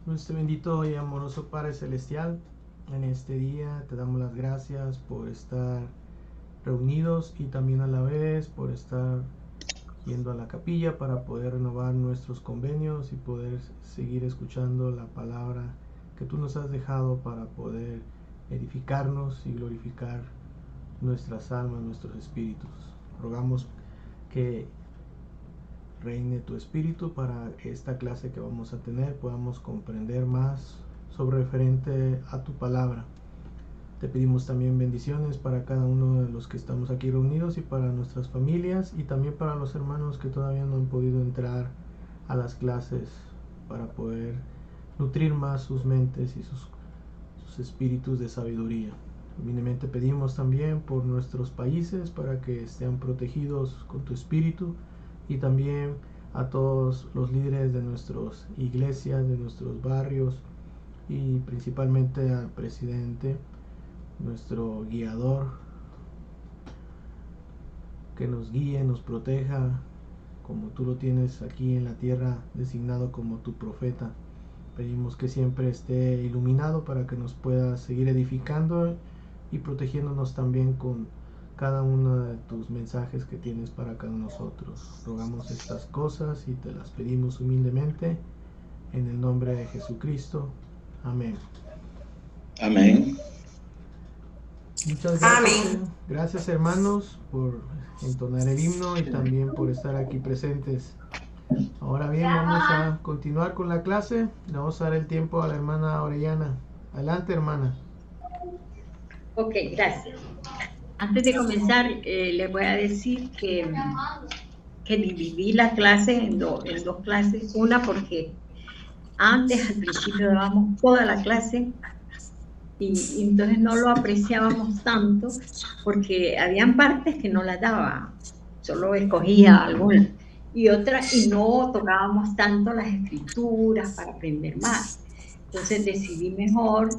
Nuestro bendito y amoroso Padre Celestial, en este día te damos las gracias por estar reunidos y también a la vez por estar yendo a la capilla para poder renovar nuestros convenios y poder seguir escuchando la palabra que tú nos has dejado para poder edificarnos y glorificar nuestras almas, nuestros espíritus. Rogamos que reine tu espíritu para esta clase que vamos a tener, podamos comprender más sobre referente a tu palabra. Te pedimos también bendiciones para cada uno de los que estamos aquí reunidos y para nuestras familias y también para los hermanos que todavía no han podido entrar a las clases para poder nutrir más sus mentes y sus espíritus de sabiduría. Humildemente pedimos también por nuestros países para que estén protegidos con tu espíritu y también a todos los líderes de nuestras iglesias, de nuestros barrios y principalmente al presidente, nuestro guiador, que nos guíe, nos proteja, como tú lo tienes aquí en la tierra, designado como tu profeta. Pedimos que siempre esté iluminado para que nos pueda seguir edificando y protegiéndonos también con cada uno de tus mensajes que tienes para cada uno de nosotros. Rogamos estas cosas y te las pedimos humildemente en el nombre de Jesucristo. Amén. Amén. Muchas gracias. Amén. Gracias, hermanos, por entonar el himno y también por estar aquí presentes. Ahora bien, vamos a continuar con la clase. Le vamos a dar el tiempo a la hermana Orellana. Adelante, hermana. Ok, gracias. Antes de comenzar, les voy a decir que dividí la clase en dos clases. Una porque antes, al principio, dábamos toda la clase y entonces no lo apreciábamos tanto porque habían partes que no las daba, solo escogía algunas. Y otras, y no tocábamos tanto las escrituras para aprender más. Entonces decidí mejor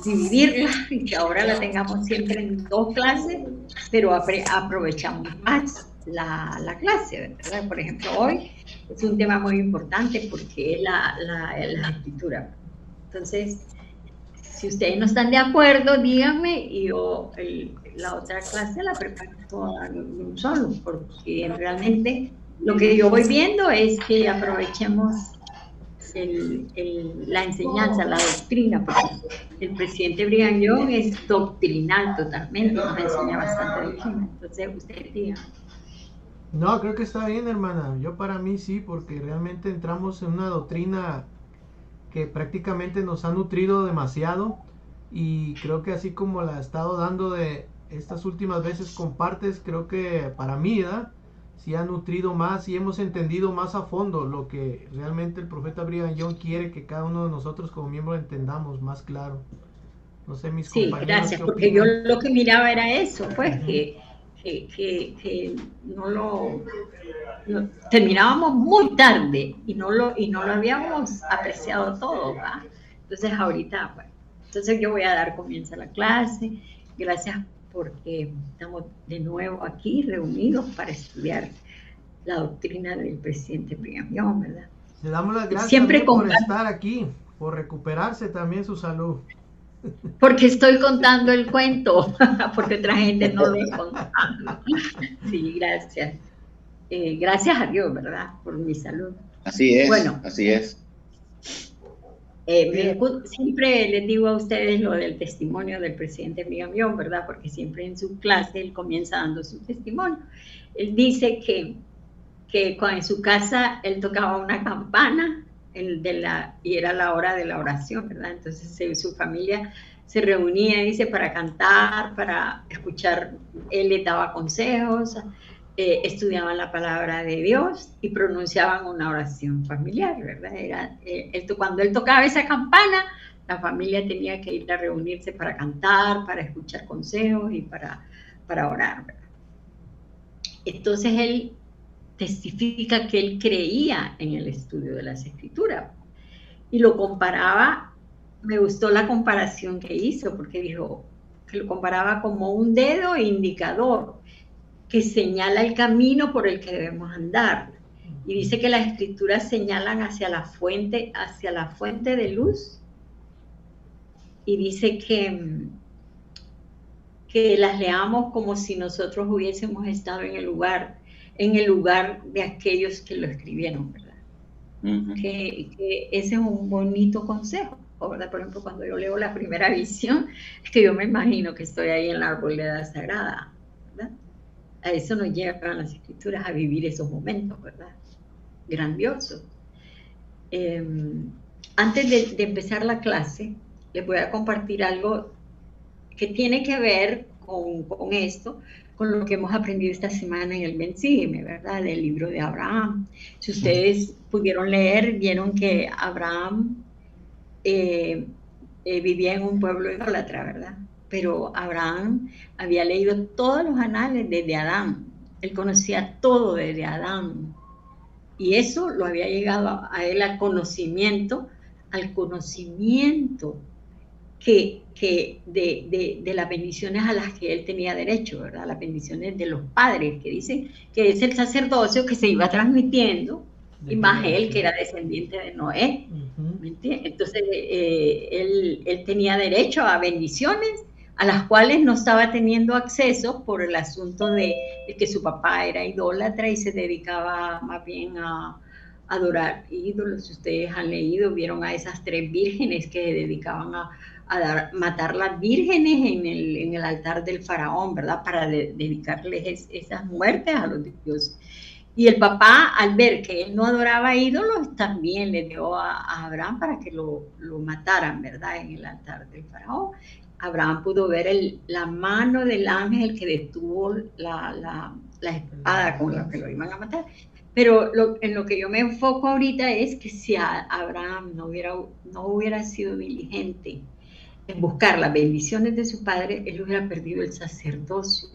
dividirla y que ahora la tengamos siempre en dos clases, pero aprovechamos más la clase, ¿verdad? Por ejemplo, hoy es un tema muy importante porque es la escritura. Entonces, si ustedes no están de acuerdo, díganme y yo la otra clase la preparo toda de un solo, porque realmente lo que yo voy viendo es que aprovechemos la enseñanza, la doctrina, porque el presidente Brigham Young es doctrinal totalmente, nos enseña bastante doctrina. Entonces, ustedes digan. No, creo que está bien, hermana. Yo para mí sí, porque realmente entramos en una doctrina que prácticamente nos ha nutrido demasiado y creo que así como la ha estado dando de estas últimas veces compartes, creo que para mí, ¿verdad? Sí ha nutrido más y hemos entendido más a fondo lo que realmente el profeta Brigham Young quiere que cada uno de nosotros como miembro entendamos más claro. No sé, mis Sí, compañeros, gracias, ¿qué porque yo opinan? lo que miraba era eso, pues, que no terminábamos muy tarde y no lo habíamos apreciado todo, ¿va? Entonces ahorita, bueno, entonces yo voy a dar comienzo a la clase. Gracias porque estamos de nuevo aquí reunidos para estudiar la doctrina del presidente Brigham Young, ¿verdad? Le damos las gracias Siempre también por estar aquí, por recuperarse también su salud. Porque estoy contando el cuento, porque otra gente no lo está contando. Sí, gracias. Gracias a Dios, ¿verdad? Por mi salud. Así es, bueno, así es. Siempre les digo a ustedes lo del testimonio del presidente Brigham Young, ¿verdad? Porque siempre en su clase él comienza dando su testimonio. Él dice que cuando en su casa él tocaba una campana y era la hora de la oración, ¿verdad? Entonces su familia se reunía, dice, para cantar, para escuchar, él les daba consejos, estudiaban la palabra de Dios y pronunciaban una oración familiar, ¿verdad? Cuando él tocaba esa campana, la familia tenía que ir a reunirse para cantar, para escuchar consejos y para orar, ¿verdad? Entonces él testifica que él creía en el estudio de las escrituras y lo comparaba. Me gustó la comparación que hizo, porque dijo que lo comparaba como un dedo indicador que señala el camino por el que debemos andar. Y dice que las escrituras señalan hacia la fuente de luz. Y dice que las leamos como si nosotros hubiésemos estado en el lugar de aquellos que lo escribieron, ¿verdad? Que ese es un bonito consejo, ¿verdad? Por ejemplo, cuando yo leo la primera visión, es que yo me imagino que estoy ahí en la arboleda sagrada, ¿verdad? A eso nos llevan las escrituras, a vivir esos momentos, ¿verdad? Grandiosos. Antes de empezar la clase, les voy a compartir algo que tiene que ver con esto, con lo que hemos aprendido esta semana en el Ven Sígueme, ¿verdad? Del libro de Abraham. Si ustedes pudieron leer, vieron que Abraham vivía en un pueblo idólatra, ¿verdad? Pero Abraham había leído todos los anales desde Adán. Él conocía todo desde Adán. Y eso lo había llegado a él al conocimiento que de las bendiciones a las que él tenía derecho, ¿verdad? Las bendiciones de los padres, que dicen que es el sacerdocio que se iba transmitiendo, y más él, que era descendiente de Noé. ¿Me entiendes? Entonces, él tenía derecho a bendiciones a las cuales no estaba teniendo acceso por el asunto de que su papá era idólatra y se dedicaba más bien a adorar ídolos. Si ustedes han leído, vieron a esas 3 vírgenes que se dedicaban a matar las vírgenes en el altar del faraón, ¿verdad? Para dedicarles esas muertes a los dioses. Y el papá, al ver que él no adoraba ídolos, también le dio a Abraham para que lo mataran, ¿verdad? En el altar del faraón. Abraham pudo ver la mano del ángel que detuvo la espada con la que lo iban a matar. Pero en lo que yo me enfoco ahorita es que si Abraham no hubiera sido diligente en buscar las bendiciones de su padre, él hubiera perdido el sacerdocio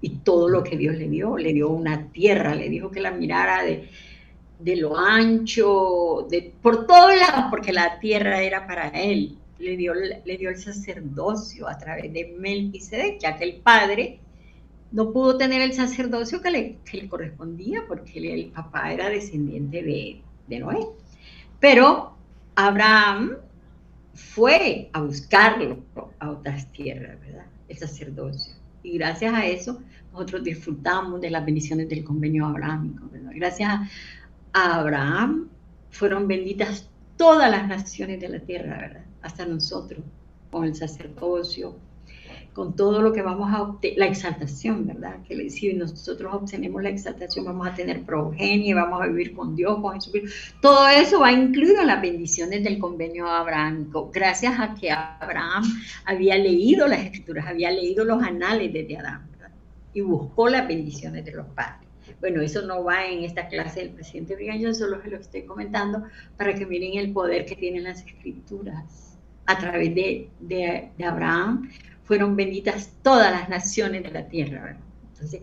y todo lo que Dios le dio una tierra, le dijo que la mirara de lo ancho, por todos lados, porque la tierra era para él. Le dio el sacerdocio a través de Melquisedec, ya que el padre no pudo tener el sacerdocio que le correspondía, porque el papá era descendiente de Noé. Pero Abraham fue a buscarlo a otras tierras, ¿verdad? El sacerdocio. Y gracias a eso nosotros disfrutamos de las bendiciones del convenio abrahámico, ¿verdad? Gracias a Abraham fueron benditas todas las naciones de la tierra, ¿verdad? Hasta nosotros, con el sacerdocio, con todo lo que vamos a obtener, la exaltación, ¿verdad? Que si nosotros obtenemos la exaltación, vamos a tener progenie, vamos a vivir con Dios, con Jesucristo. Todo eso va incluido en las bendiciones del convenio abrahámico, gracias a que Abraham había leído las escrituras, había leído los anales desde Adán, ¿verdad? Y buscó las bendiciones de los padres. Bueno, eso no va en esta clase del presidente Brigham Young, solo se lo estoy comentando para que miren el poder que tienen las escrituras. A través de Abraham fueron benditas todas las naciones de la tierra, ¿verdad? Entonces,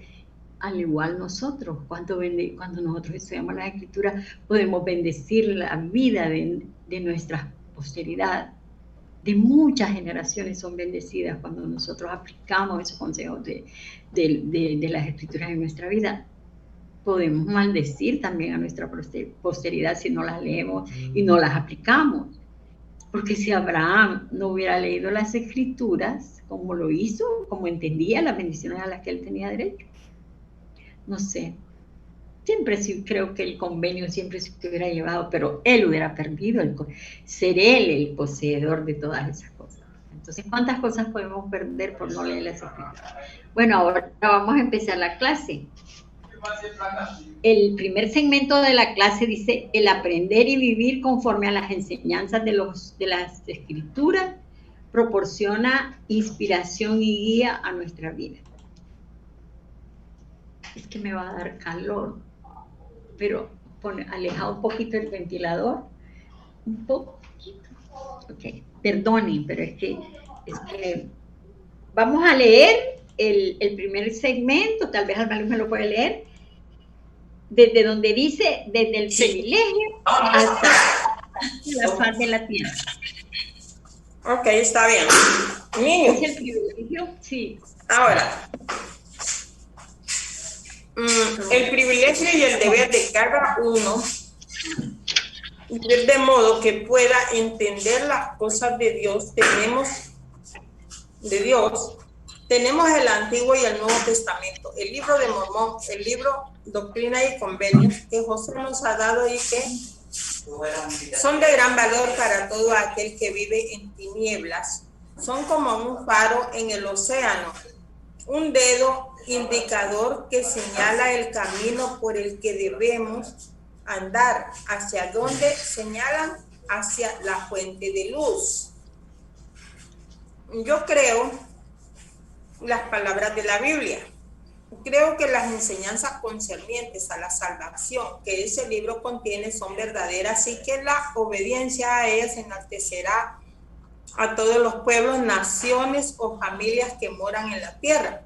al igual nosotros, cuando nosotros estudiamos la escritura, podemos bendecir la vida de nuestra posteridad. De muchas generaciones son bendecidas cuando nosotros aplicamos esos consejos de las escrituras en nuestra vida. Podemos maldecir también a nuestra posteridad si no las leemos y no las aplicamos. Porque si Abraham no hubiera leído las escrituras, como lo hizo, como entendía las bendiciones a las que él tenía derecho, no sé, siempre sí creo que el convenio siempre se hubiera llevado, pero él hubiera perdido ser él el poseedor de todas esas cosas. Entonces, ¿cuántas cosas podemos perder por no leer las escrituras? Bueno, ahora vamos a empezar la clase. El primer segmento de la clase dice: el aprender y vivir conforme a las enseñanzas de las escrituras proporciona inspiración y guía a nuestra vida. Es que me va a dar calor, pero aleja un poquito el ventilador, un poquito. Ok, perdonen, pero es que vamos a leer el primer segmento, tal vez Alma Luz me lo puede leer, desde donde dice, desde el privilegio hasta la faz de la tierra. Ok, está bien. Niños. ¿Es el privilegio? Sí. Ahora, el privilegio y el deber de cada uno, de modo que pueda entender las cosas de Dios, tenemos el Antiguo y el Nuevo Testamento, el libro de Mormón, el libro Doctrina y Convenios, que José nos ha dado y que son de gran valor para todo aquel que vive en tinieblas. Son como un faro en el océano, un dedo indicador que señala el camino por el que debemos andar. ¿Hacia dónde señalan? Hacia la fuente de luz. Yo creo las palabras de la Biblia. Creo que las enseñanzas concernientes a la salvación que ese libro contiene son verdaderas y que la obediencia a ellas enaltecerá a todos los pueblos, naciones o familias que moran en la tierra.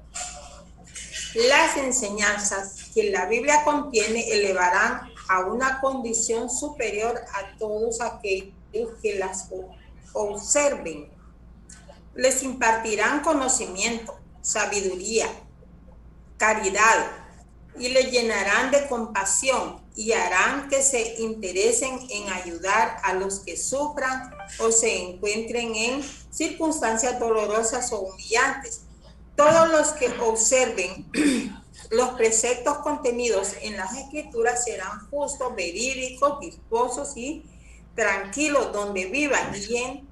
Las enseñanzas que la Biblia contiene elevarán a una condición superior a todos aquellos que las observen. Les impartirán conocimiento, sabiduría, caridad, y le llenarán de compasión y harán que se interesen en ayudar a los que sufran o se encuentren en circunstancias dolorosas o humillantes. Todos los que observen los preceptos contenidos en las Escrituras serán justos, verídicos, dispuestos y tranquilos donde vivan y en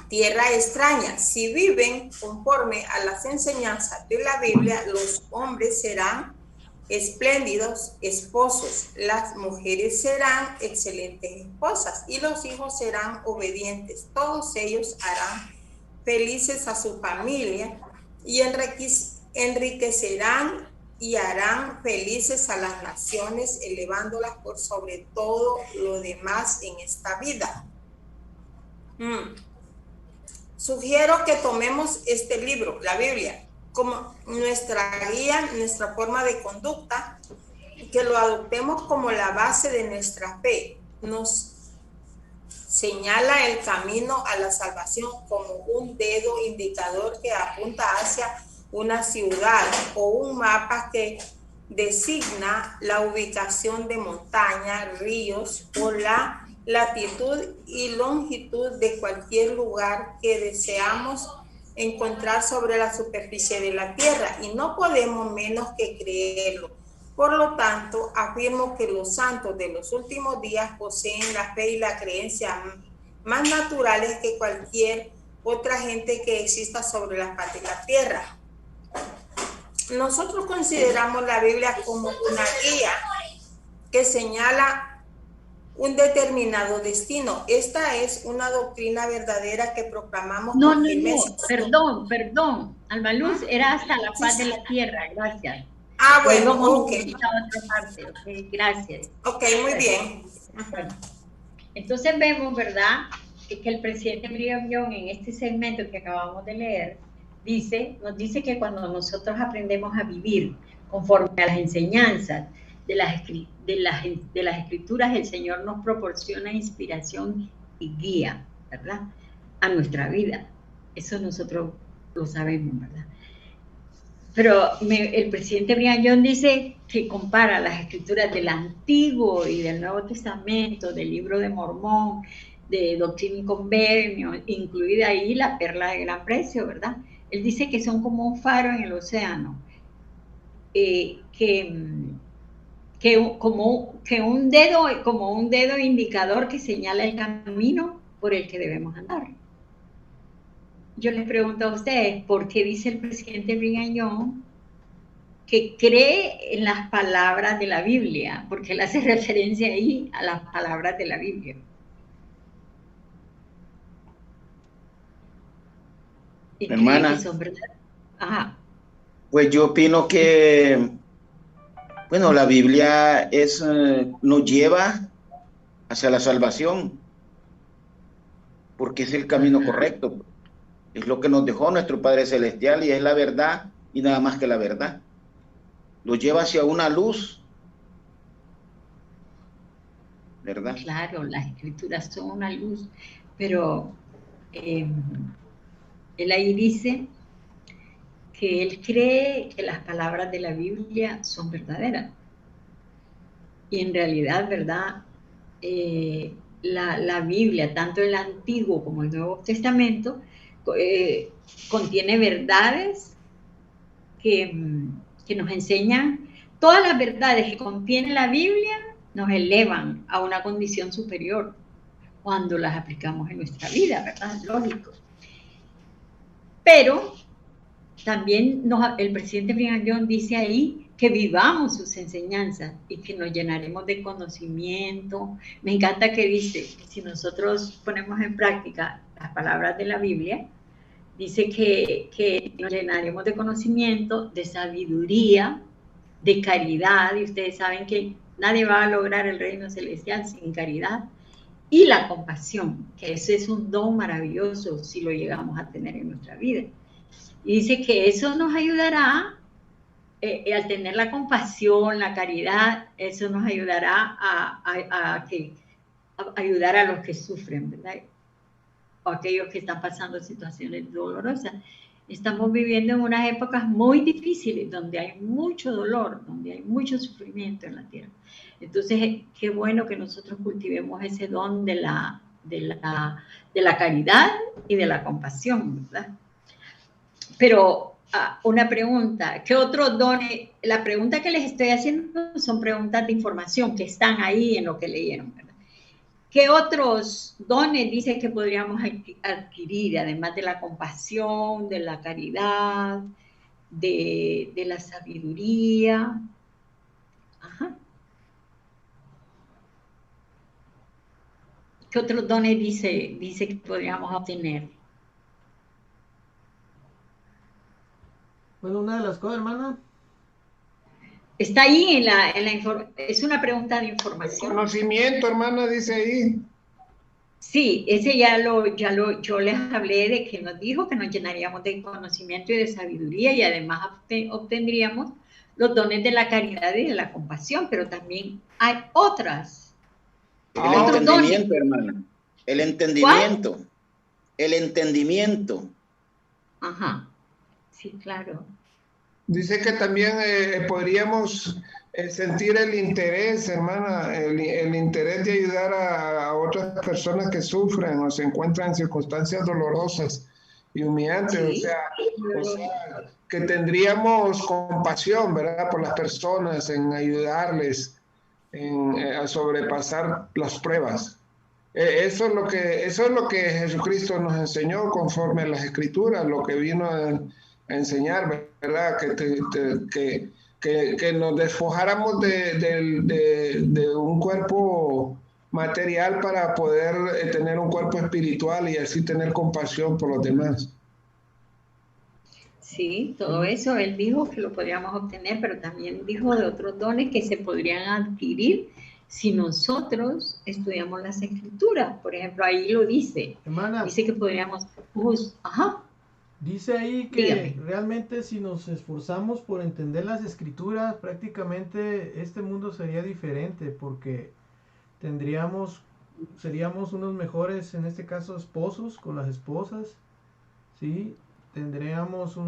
tierra extraña. Si viven conforme a las enseñanzas de la Biblia, los hombres serán espléndidos esposos, las mujeres serán excelentes esposas y los hijos serán obedientes. Todos ellos harán felices a su familia y enriquecerán y harán felices a las naciones, elevándolas por sobre todo lo demás en esta vida. Sugiero que tomemos este libro, la Biblia, como nuestra guía, nuestra forma de conducta, que lo adoptemos como la base de nuestra fe. Nos señala el camino a la salvación como un dedo indicador que apunta hacia una ciudad o un mapa que designa la ubicación de montañas, ríos o la latitud y longitud de cualquier lugar que deseamos encontrar sobre la superficie de la tierra, y no podemos menos que creerlo. Por lo tanto, afirmo que los santos de los últimos días poseen la fe y la creencia más naturales que cualquier otra gente que exista sobre la faz de la tierra. Nosotros consideramos la Biblia como una guía que señala un determinado destino. Esta es una doctrina verdadera que proclamamos. No, perdón. Albaluz era hasta la faz de la tierra. Gracias. Bueno, ok. Otra parte, okay, gracias. Ok, muy bien. Bueno, entonces vemos, ¿verdad?, que el presidente Brigham Young en este segmento que acabamos de leer nos dice que cuando nosotros aprendemos a vivir conforme a las enseñanzas de las escrituras, el Señor nos proporciona inspiración y guía, ¿verdad?, a nuestra vida. Eso nosotros lo sabemos, ¿verdad? Pero el presidente Brigham Young dice que compara las escrituras del Antiguo y del Nuevo Testamento, del libro de Mormón, de Doctrina y Convenio, incluida ahí la perla de gran precio, ¿verdad? Él dice que son como un faro en el océano, como un dedo indicador que señala el camino por el que debemos andar. Yo les pregunto a ustedes, ¿por qué dice el presidente Brigham Young que cree en las palabras de la Biblia? Porque él hace referencia ahí a las palabras de la Biblia. Hermana, ajá. Pues yo opino que, bueno, la Biblia nos lleva hacia la salvación, porque es el camino correcto. Es lo que nos dejó nuestro Padre Celestial y es la verdad y nada más que la verdad. Lo lleva hacia una luz, ¿verdad? Claro, las escrituras son una luz, pero él ahí dice que él cree que las palabras de la Biblia son verdaderas. Y en realidad, ¿verdad? La Biblia, tanto el Antiguo como el Nuevo Testamento, contiene verdades que nos enseñan, todas las verdades que contiene la Biblia nos elevan a una condición superior cuando las aplicamos en nuestra vida, ¿verdad? Lógico. Pero también el presidente Brigham Young dice ahí que vivamos sus enseñanzas y que nos llenaremos de conocimiento. Me encanta que dice que si nosotros ponemos en práctica las palabras de la Biblia, dice que nos llenaremos de conocimiento, de sabiduría, de caridad, y ustedes saben que nadie va a lograr el reino celestial sin caridad, y la compasión, que ese es un don maravilloso si lo llegamos a tener en nuestra vida. Y dice que eso nos ayudará, al tener la compasión, la caridad, eso nos ayudará a ayudar a los que sufren, ¿verdad? O aquellos que están pasando situaciones dolorosas. Estamos viviendo en unas épocas muy difíciles, donde hay mucho dolor, donde hay mucho sufrimiento en la tierra. Entonces, qué bueno que nosotros cultivemos ese don de la caridad y de la compasión, ¿verdad? Pero una pregunta, ¿qué otros dones? La pregunta que les estoy haciendo son preguntas de información que están ahí en lo que leyeron, ¿verdad? ¿Qué otros dones dice que podríamos adquirir, además de la compasión, de la caridad, de la sabiduría? Ajá. ¿Qué otros dones dice que podríamos obtener? Bueno, una de las cosas, hermana. Está ahí es una pregunta de información. El conocimiento, hermana, dice ahí. Sí, ese yo les hablé de que nos dijo que nos llenaríamos de conocimiento y de sabiduría y además obtendríamos los dones de la caridad y de la compasión, pero también hay otras. El entendimiento, hermana. El entendimiento. ¿Cuál? El entendimiento. Ajá, sí, claro. Dice que también podríamos sentir el interés, hermana, el interés de ayudar a otras personas que sufren o se encuentran en circunstancias dolorosas y humillantes. Sí. O sea, que tendríamos compasión, ¿verdad?, por las personas, en ayudarles a sobrepasar las pruebas. Eso es lo que Jesucristo nos enseñó conforme a las Escrituras, lo que vino a enseñar, ¿verdad? Que nos despojáramos de un cuerpo material para poder tener un cuerpo espiritual y así tener compasión por los demás. Sí, todo eso él dijo que lo podríamos obtener, pero también dijo de otros dones que se podrían adquirir si nosotros estudiamos las Escrituras. Por ejemplo, ahí lo dice. Hermana, dice que podríamos... Ajá. Dice ahí que Dígame. realmente si nos esforzamos por entender las Escrituras, prácticamente este mundo sería diferente porque seríamos unos mejores, en este caso, esposos con las esposas, ¿sí? Tendríamos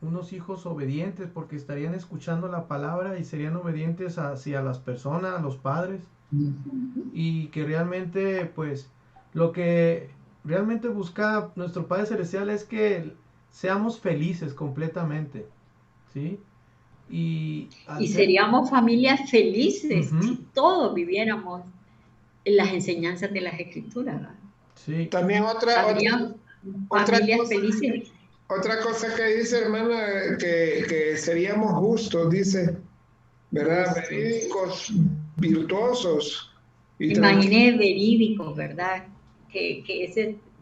unos hijos obedientes porque estarían escuchando la palabra y serían obedientes hacia las personas, a los padres, y que realmente, pues, lo que realmente busca nuestro Padre Celestial es que seamos felices completamente, ¿sí? Y seríamos familias felices Uh-huh. si todos viviéramos en las enseñanzas de las Escrituras, ¿verdad? Sí. También familias felices. Otra cosa que dice, hermana, que seríamos justos, dice, ¿verdad? Verídicos, virtuosos. Imaginé verídicos, ¿verdad? Que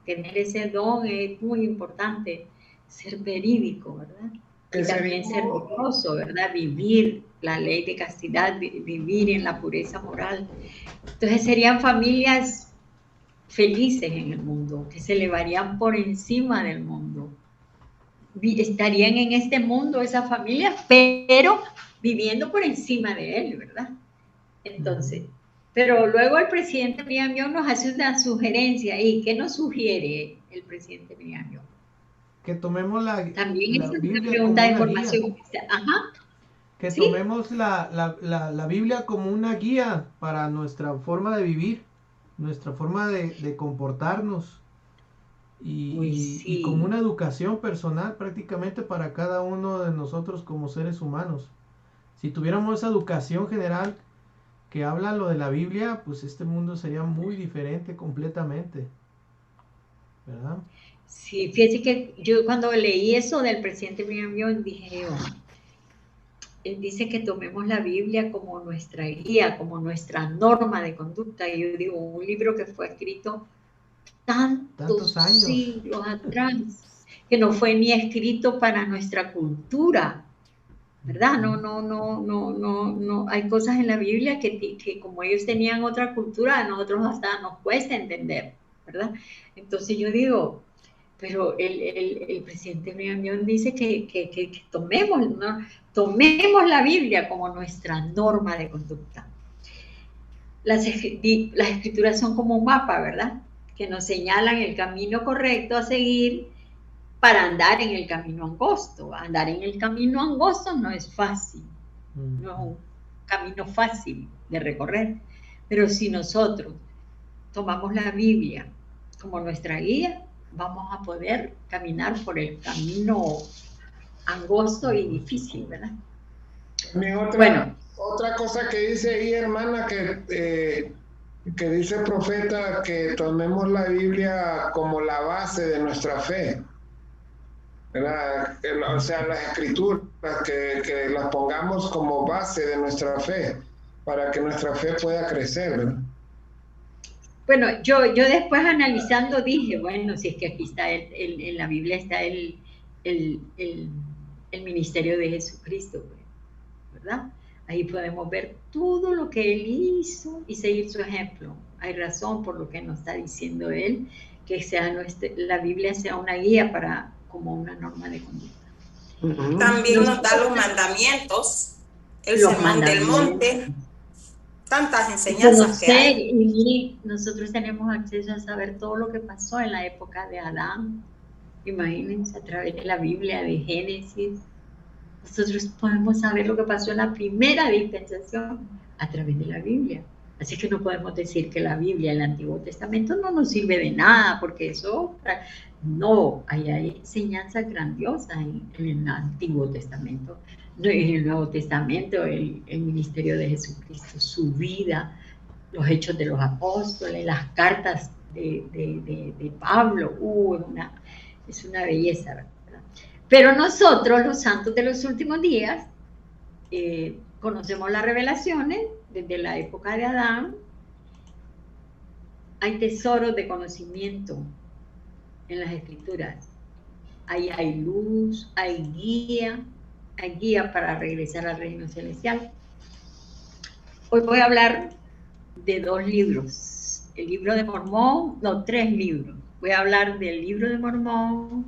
tener ese don es muy importante, ser verídico, ¿verdad? Y también ser honroso, ¿verdad? Vivir la ley de castidad, vivir en la pureza moral. Entonces serían familias felices en el mundo, que se elevarían por encima del mundo. Estarían en este mundo esas familias, pero viviendo por encima de él, ¿verdad? Entonces, pero luego el presidente Brigham Young nos hace una sugerencia. ¿Y qué nos sugiere el presidente Brigham Young? que tomemos También la es una Biblia pregunta de como una guía. información. Ajá. Que Sí. tomemos la Biblia como una guía para nuestra forma de vivir, nuestra forma de comportarnos y como Sí. una educación personal prácticamente para cada uno de nosotros como seres humanos. Si tuviéramos esa educación general que habla lo de la Biblia, pues este mundo sería muy diferente completamente, ¿verdad? Sí, fíjese que yo cuando leí eso del presidente Brigham Young dije yo, él dice que tomemos la Biblia como nuestra guía, como nuestra norma de conducta. Y yo digo, un libro que fue escrito tantos años. siglos atrás, que no fue ni escrito para nuestra cultura, ¿verdad? No. Hay cosas en la Biblia que como ellos tenían otra cultura, a nosotros hasta nos cuesta entender, ¿verdad? Entonces yo digo, pero el presidente Brigham Young dice que tomemos, ¿no? Tomemos la Biblia como nuestra norma de conducta. Las escrituras son como un mapa, ¿verdad? Que nos señalan el camino correcto a seguir para andar en el camino angosto. Andar en el camino angosto no es fácil, no es un camino fácil de recorrer, pero si nosotros tomamos la Biblia como nuestra guía, vamos a poder caminar por el camino angosto y difícil, ¿verdad? También otra cosa que dice ahí, hermana, que dice el profeta que tomemos la Biblia como la base de nuestra fe, ¿verdad? O sea, las escrituras, que las pongamos como base de nuestra fe, para que nuestra fe pueda crecer, ¿verdad? Bueno, yo después analizando dije, bueno, si es que aquí está en la Biblia está el ministerio de Jesucristo, ¿verdad? Ahí podemos ver todo lo que Él hizo y seguir su ejemplo. Hay razón por lo que nos está diciendo Él, que la Biblia sea una guía como una norma de conducta. También nos da los mandamientos, el sermón del monte, tantas enseñanzas que hay. Y miren, nosotros tenemos acceso a saber todo lo que pasó en la época de Adán. Imagínense, a través de la Biblia, de Génesis. Nosotros podemos saber lo que pasó en la primera dispensación a través de la Biblia. Así que no podemos decir que la Biblia, el Antiguo Testamento, no nos sirve de nada, porque eso, no, hay enseñanzas grandiosas en el Antiguo Testamento. En el Nuevo Testamento, el ministerio de Jesucristo, su vida, los hechos de los apóstoles, las cartas de Pablo, es una belleza, ¿verdad? Pero nosotros, los santos de los últimos días, conocemos las revelaciones desde la época de Adán. Hay tesoros de conocimiento en las escrituras. Ahí hay luz, hay guía para regresar al reino celestial. Hoy voy a hablar de 2 libros. El libro de Mormón, 3 libros. Voy a hablar del libro de Mormón,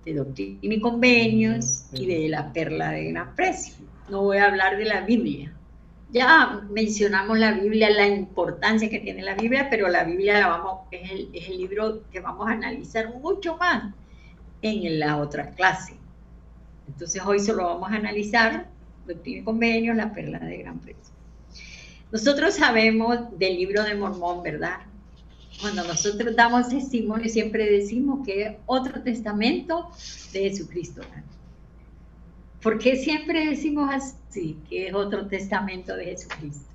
de Doctrina y Convenios y de la Perla de Gran Precio. No voy a hablar de la Biblia. Ya mencionamos la Biblia, la importancia que tiene la Biblia, pero la Biblia es el libro que vamos a analizar mucho más en la otra clase. Entonces hoy solo vamos a analizar Doctrina y Convenios, la Perla de Gran Precio. Nosotros sabemos del libro de Mormón, ¿verdad? Cuando nosotros damos testimonio siempre decimos que es otro testamento de Jesucristo. ¿Por qué siempre decimos así, que es otro testamento de Jesucristo?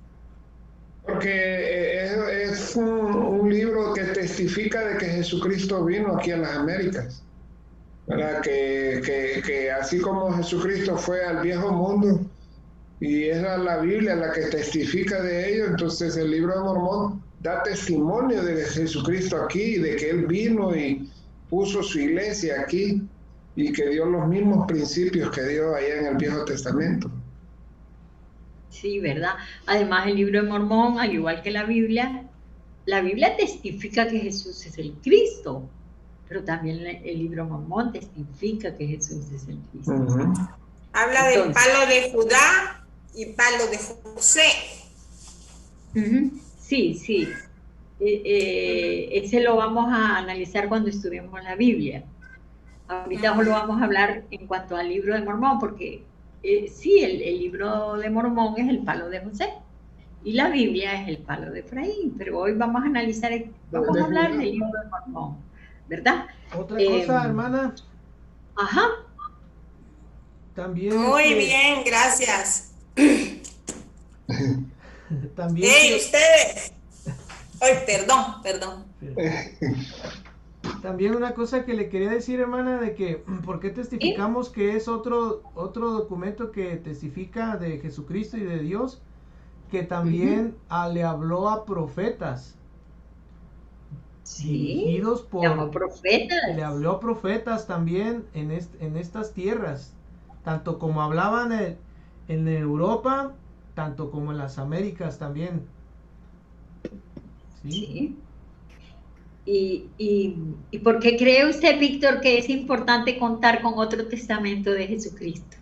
Porque es un libro que testifica de que Jesucristo vino aquí en las Américas, ¿verdad? Que así como Jesucristo fue al viejo mundo y es la Biblia la que testifica de ello, entonces el libro de Mormón da testimonio de Jesucristo aquí, de que Él vino y puso su iglesia aquí y que dio los mismos principios que dio allá en el Viejo Testamento. Sí, ¿verdad? Además, el libro de Mormón, al igual que la Biblia testifica que Jesús es el Cristo, pero también el libro de Mormón testifica que Jesús es el Cristo. Habla del palo de Judá y palo de José. Sí. Ese lo vamos a analizar cuando estudiemos la Biblia. Ahorita solo vamos a hablar en cuanto al libro de Mormón, porque sí, el libro de Mormón es el palo de José y la Biblia es el palo de Efraín, pero hoy vamos a analizar, vamos a hablar del libro de Mormón, ¿verdad? Otra cosa, hermana. Ajá. También. Muy bien, gracias. También. ¡Ey, ustedes! Ay, perdón. También una cosa que le quería decir, hermana, de que ¿por qué testificamos que es otro documento que testifica de Jesucristo y de Dios? Que también le habló a profetas. Sí, dirigidos por... Le habló a profetas también en estas tierras. Tanto como hablaban en Europa, tanto como en las Américas también. Sí. ¿Y por qué cree usted, Víctor, que es importante contar con otro testamento de Jesucristo?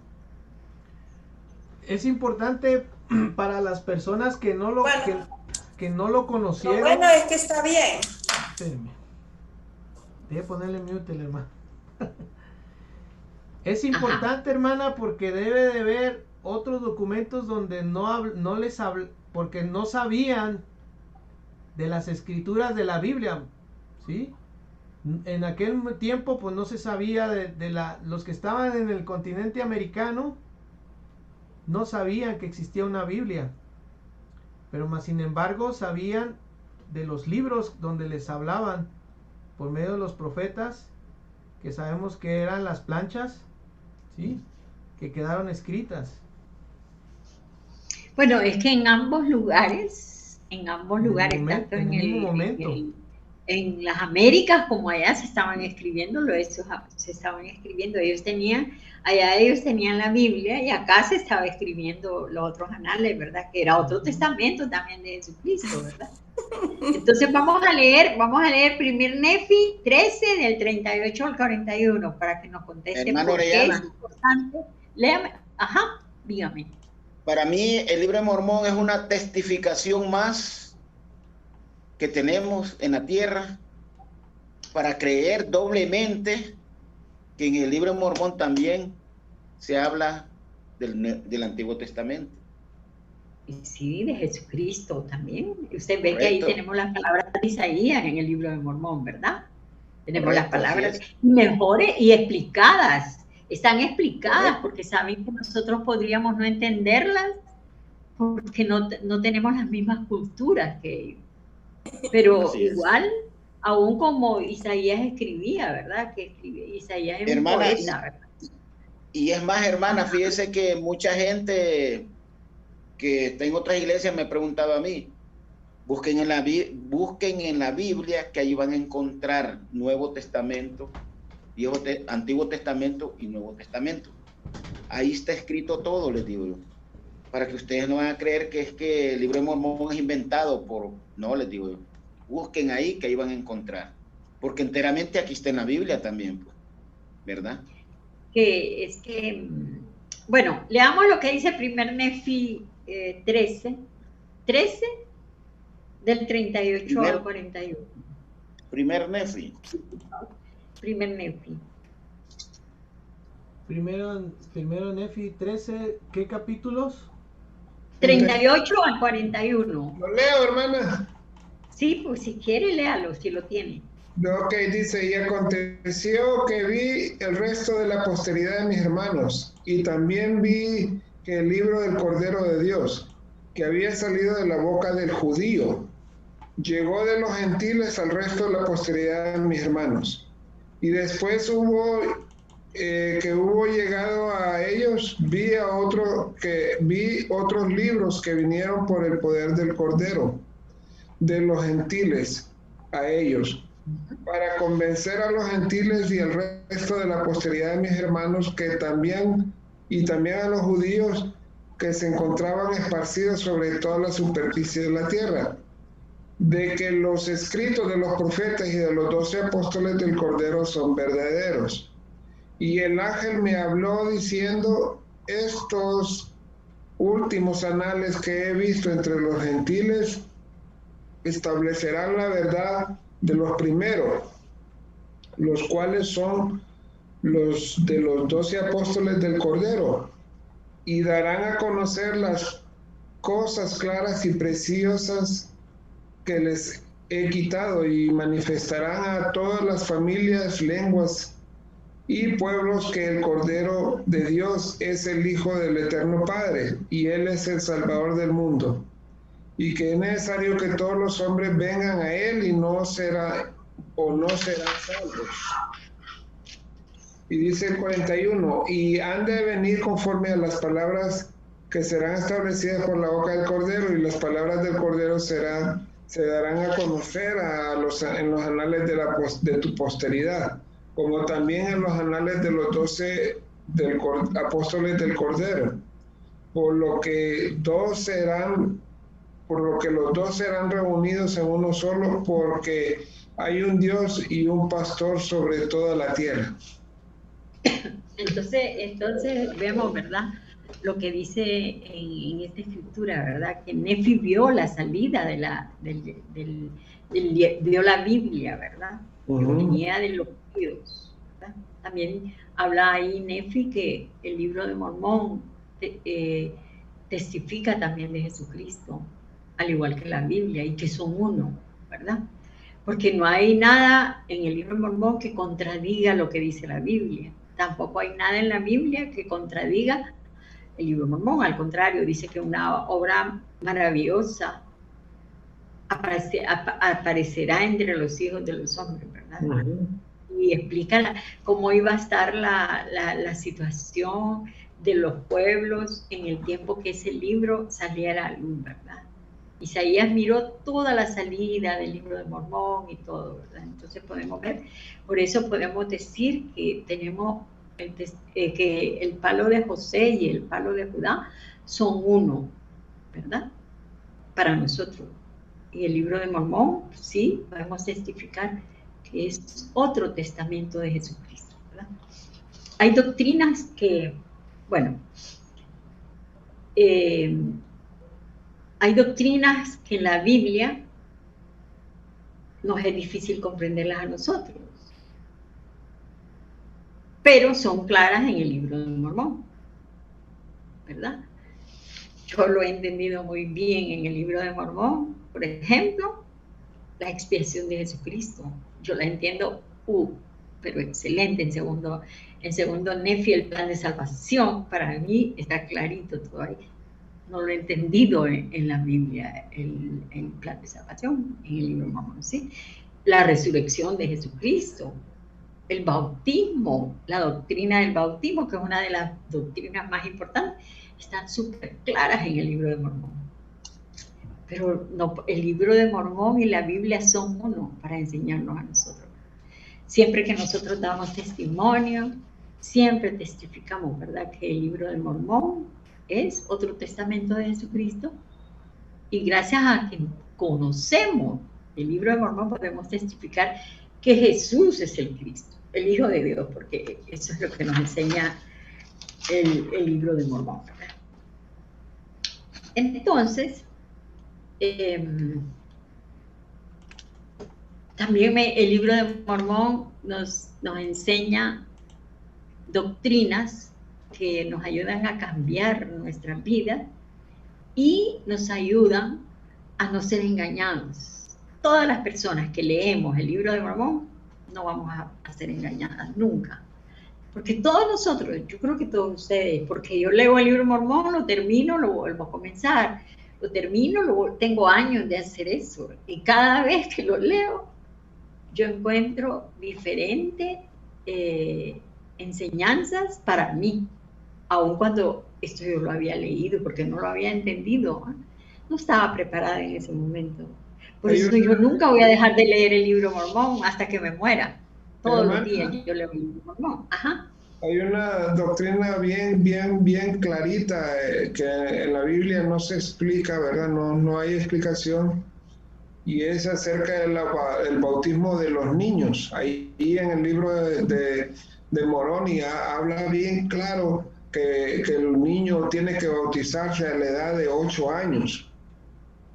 Es importante para las personas que no lo, que no lo conocieron. Lo bueno es que está bien. Espérenme. Voy a ponerle mute, hermano. Es importante, hermana, porque debe de haber otros documentos donde no les habla, porque no sabían de las escrituras de la Biblia, ¿sí? En aquel tiempo, pues no se sabía los que estaban en el continente americano, no sabían que existía una Biblia, pero más sin embargo sabían de los libros donde les hablaban por medio de los profetas, que sabemos que eran las planchas, ¿sí? Que quedaron escritas. Bueno, es que en ambos lugares, tanto en el momento, en las Américas como allá se estaban escribiendo, ellos tenían la Biblia y acá se estaba escribiendo los otros anales, ¿verdad? Que era otro testamento también de Jesucristo, ¿verdad? Entonces vamos a leer 1 Nefi 13 del 38 al 41 para que nos conteste por qué es importante. Léame, dígame. Para mí el libro de Mormón es una testificación más que tenemos en la tierra para creer doblemente que en el libro de Mormón también se habla del Antiguo Testamento. Sí, de Jesucristo también. Usted ve que ahí tenemos las palabras de Isaías en el libro de Mormón, ¿verdad? Tenemos las palabras mejores y explicadas. Están explicadas porque saben que nosotros podríamos no entenderlas porque no tenemos las mismas culturas que ellos. Pero igual, aún como Isaías escribía, ¿verdad? Que Isaías es un poeta, ¿verdad? Y es más, hermana, fíjese que mucha gente que está en otras iglesias me preguntaba a mí, busquen en la Biblia, que ahí van a encontrar Nuevo Testamento, Antiguo Testamento y Nuevo Testamento. Ahí está escrito todo, les digo yo, para que ustedes no van a creer que es que el libro de Mormón es inventado no, les digo yo, busquen ahí que ahí van a encontrar, porque enteramente aquí está en la Biblia también, pues, ¿verdad? Bueno, leamos lo que dice 1 Nefi 13 del 38 al 41. 1 Nefi. Primero Nefi 13, ¿qué capítulos? 38 al 41. ¿Lo leo, hermana? Sí, pues si quiere, léalo, si lo tiene. Ok, dice, y aconteció que vi el resto de la posteridad de mis hermanos, y también vi que el libro del Cordero de Dios, que había salido de la boca del judío, llegó de los gentiles al resto de la posteridad de mis hermanos. Y después hubo llegado a ellos, vi otros libros que vinieron por el poder del Cordero, de los gentiles a ellos, para convencer a los gentiles y al resto de la posteridad de mis hermanos también a los judíos que se encontraban esparcidos sobre toda la superficie de la tierra, de que los escritos de los profetas y de los 12 apóstoles del Cordero son verdaderos. Y el ángel me habló diciendo, estos últimos anales que he visto entre los gentiles establecerán la verdad de los primeros, los cuales son de los 12 apóstoles del Cordero, y darán a conocer las cosas claras y preciosas que les he quitado, y manifestarán a todas las familias, lenguas y pueblos que el Cordero de Dios es el Hijo del Eterno Padre, y Él es el Salvador del mundo, y que es necesario que todos los hombres vengan a Él y no serán salvos. Y dice el 41, y han de venir conforme a las palabras que serán establecidas por la boca del Cordero, y las palabras del Cordero se darán a conocer en los anales de tu posteridad, como también en los anales de los 12 apóstoles del Cordero, por lo que los dos serán reunidos en uno solo, porque hay un Dios y un pastor sobre toda la tierra. Entonces vemos, ¿verdad?, lo que dice en esta escritura, ¿verdad?, que Nefi vio la salida vio la Biblia, ¿verdad?, que venía de los judíos, ¿verdad? También habla ahí Nefi que el libro de Mormón testifica también de Jesucristo, al igual que la Biblia, y que son uno, ¿verdad? Porque no hay nada en el libro de Mormón que contradiga lo que dice la Biblia. Tampoco hay nada en la Biblia que contradiga el libro de Mormón. Al contrario, dice que una obra maravillosa aparecerá entre los hijos de los hombres, ¿verdad? Y explica cómo iba a estar la situación de los pueblos en el tiempo que ese libro saliera a luz, ¿verdad? Isaías miró toda la salida del libro de Mormón y todo, ¿verdad? Entonces podemos ver, por eso podemos decir que tenemos que el palo de José y el palo de Judá son uno, ¿verdad?, para nosotros. Y el libro de Mormón, sí, podemos testificar que es otro testamento de Jesucristo, ¿verdad? Hay doctrinas que, hay doctrinas que en la Biblia nos es difícil comprenderlas a nosotros, pero son claras en el libro de Mormón, ¿verdad? Yo lo he entendido muy bien en el libro de Mormón. Por ejemplo, la expiación de Jesucristo. Yo la entiendo, pero excelente. En segundo Nefi, el plan de salvación, para mí está clarito todavía. No lo he entendido en la Biblia, el plan de salvación, en el libro de Mormón, ¿sí? La resurrección de Jesucristo, el bautismo, la doctrina del bautismo, que es una de las doctrinas más importantes, están súper claras en el libro de Mormón. Pero no, el libro de Mormón y la Biblia son uno para enseñarnos a nosotros. Siempre que nosotros damos testimonio, siempre testificamos, ¿verdad?, que el libro de Mormón es otro testamento de Jesucristo, y gracias a que conocemos el libro de Mormón podemos testificar que Jesús es el Cristo, el Hijo de Dios, porque eso es lo que nos enseña el libro de Mormón, ¿verdad? Entonces, también el libro de Mormón nos enseña doctrinas que nos ayudan a cambiar nuestra vida y nos ayudan a no ser engañados. Todas las personas que leemos el libro de Mormón no vamos a ser engañadas nunca. Porque todos nosotros, yo creo que todos ustedes, porque yo leo el libro de Mormón, lo termino, lo vuelvo a comenzar, lo termino, tengo años de hacer eso, y cada vez que lo leo, yo encuentro diferentes enseñanzas para mí, aun cuando esto yo lo había leído, porque no lo había entendido, no estaba preparada en ese momento. Por eso yo nunca voy a dejar de leer el libro de Mormón hasta que me muera. Todos los días yo leo el libro de Mormón. Ajá. Hay una doctrina bien clarita que en la Biblia no se explica, ¿verdad? No hay explicación, y es acerca del bautismo de los niños. Ahí en el libro de Moroni habla bien claro que el niño tiene que bautizarse a la edad de 8 años,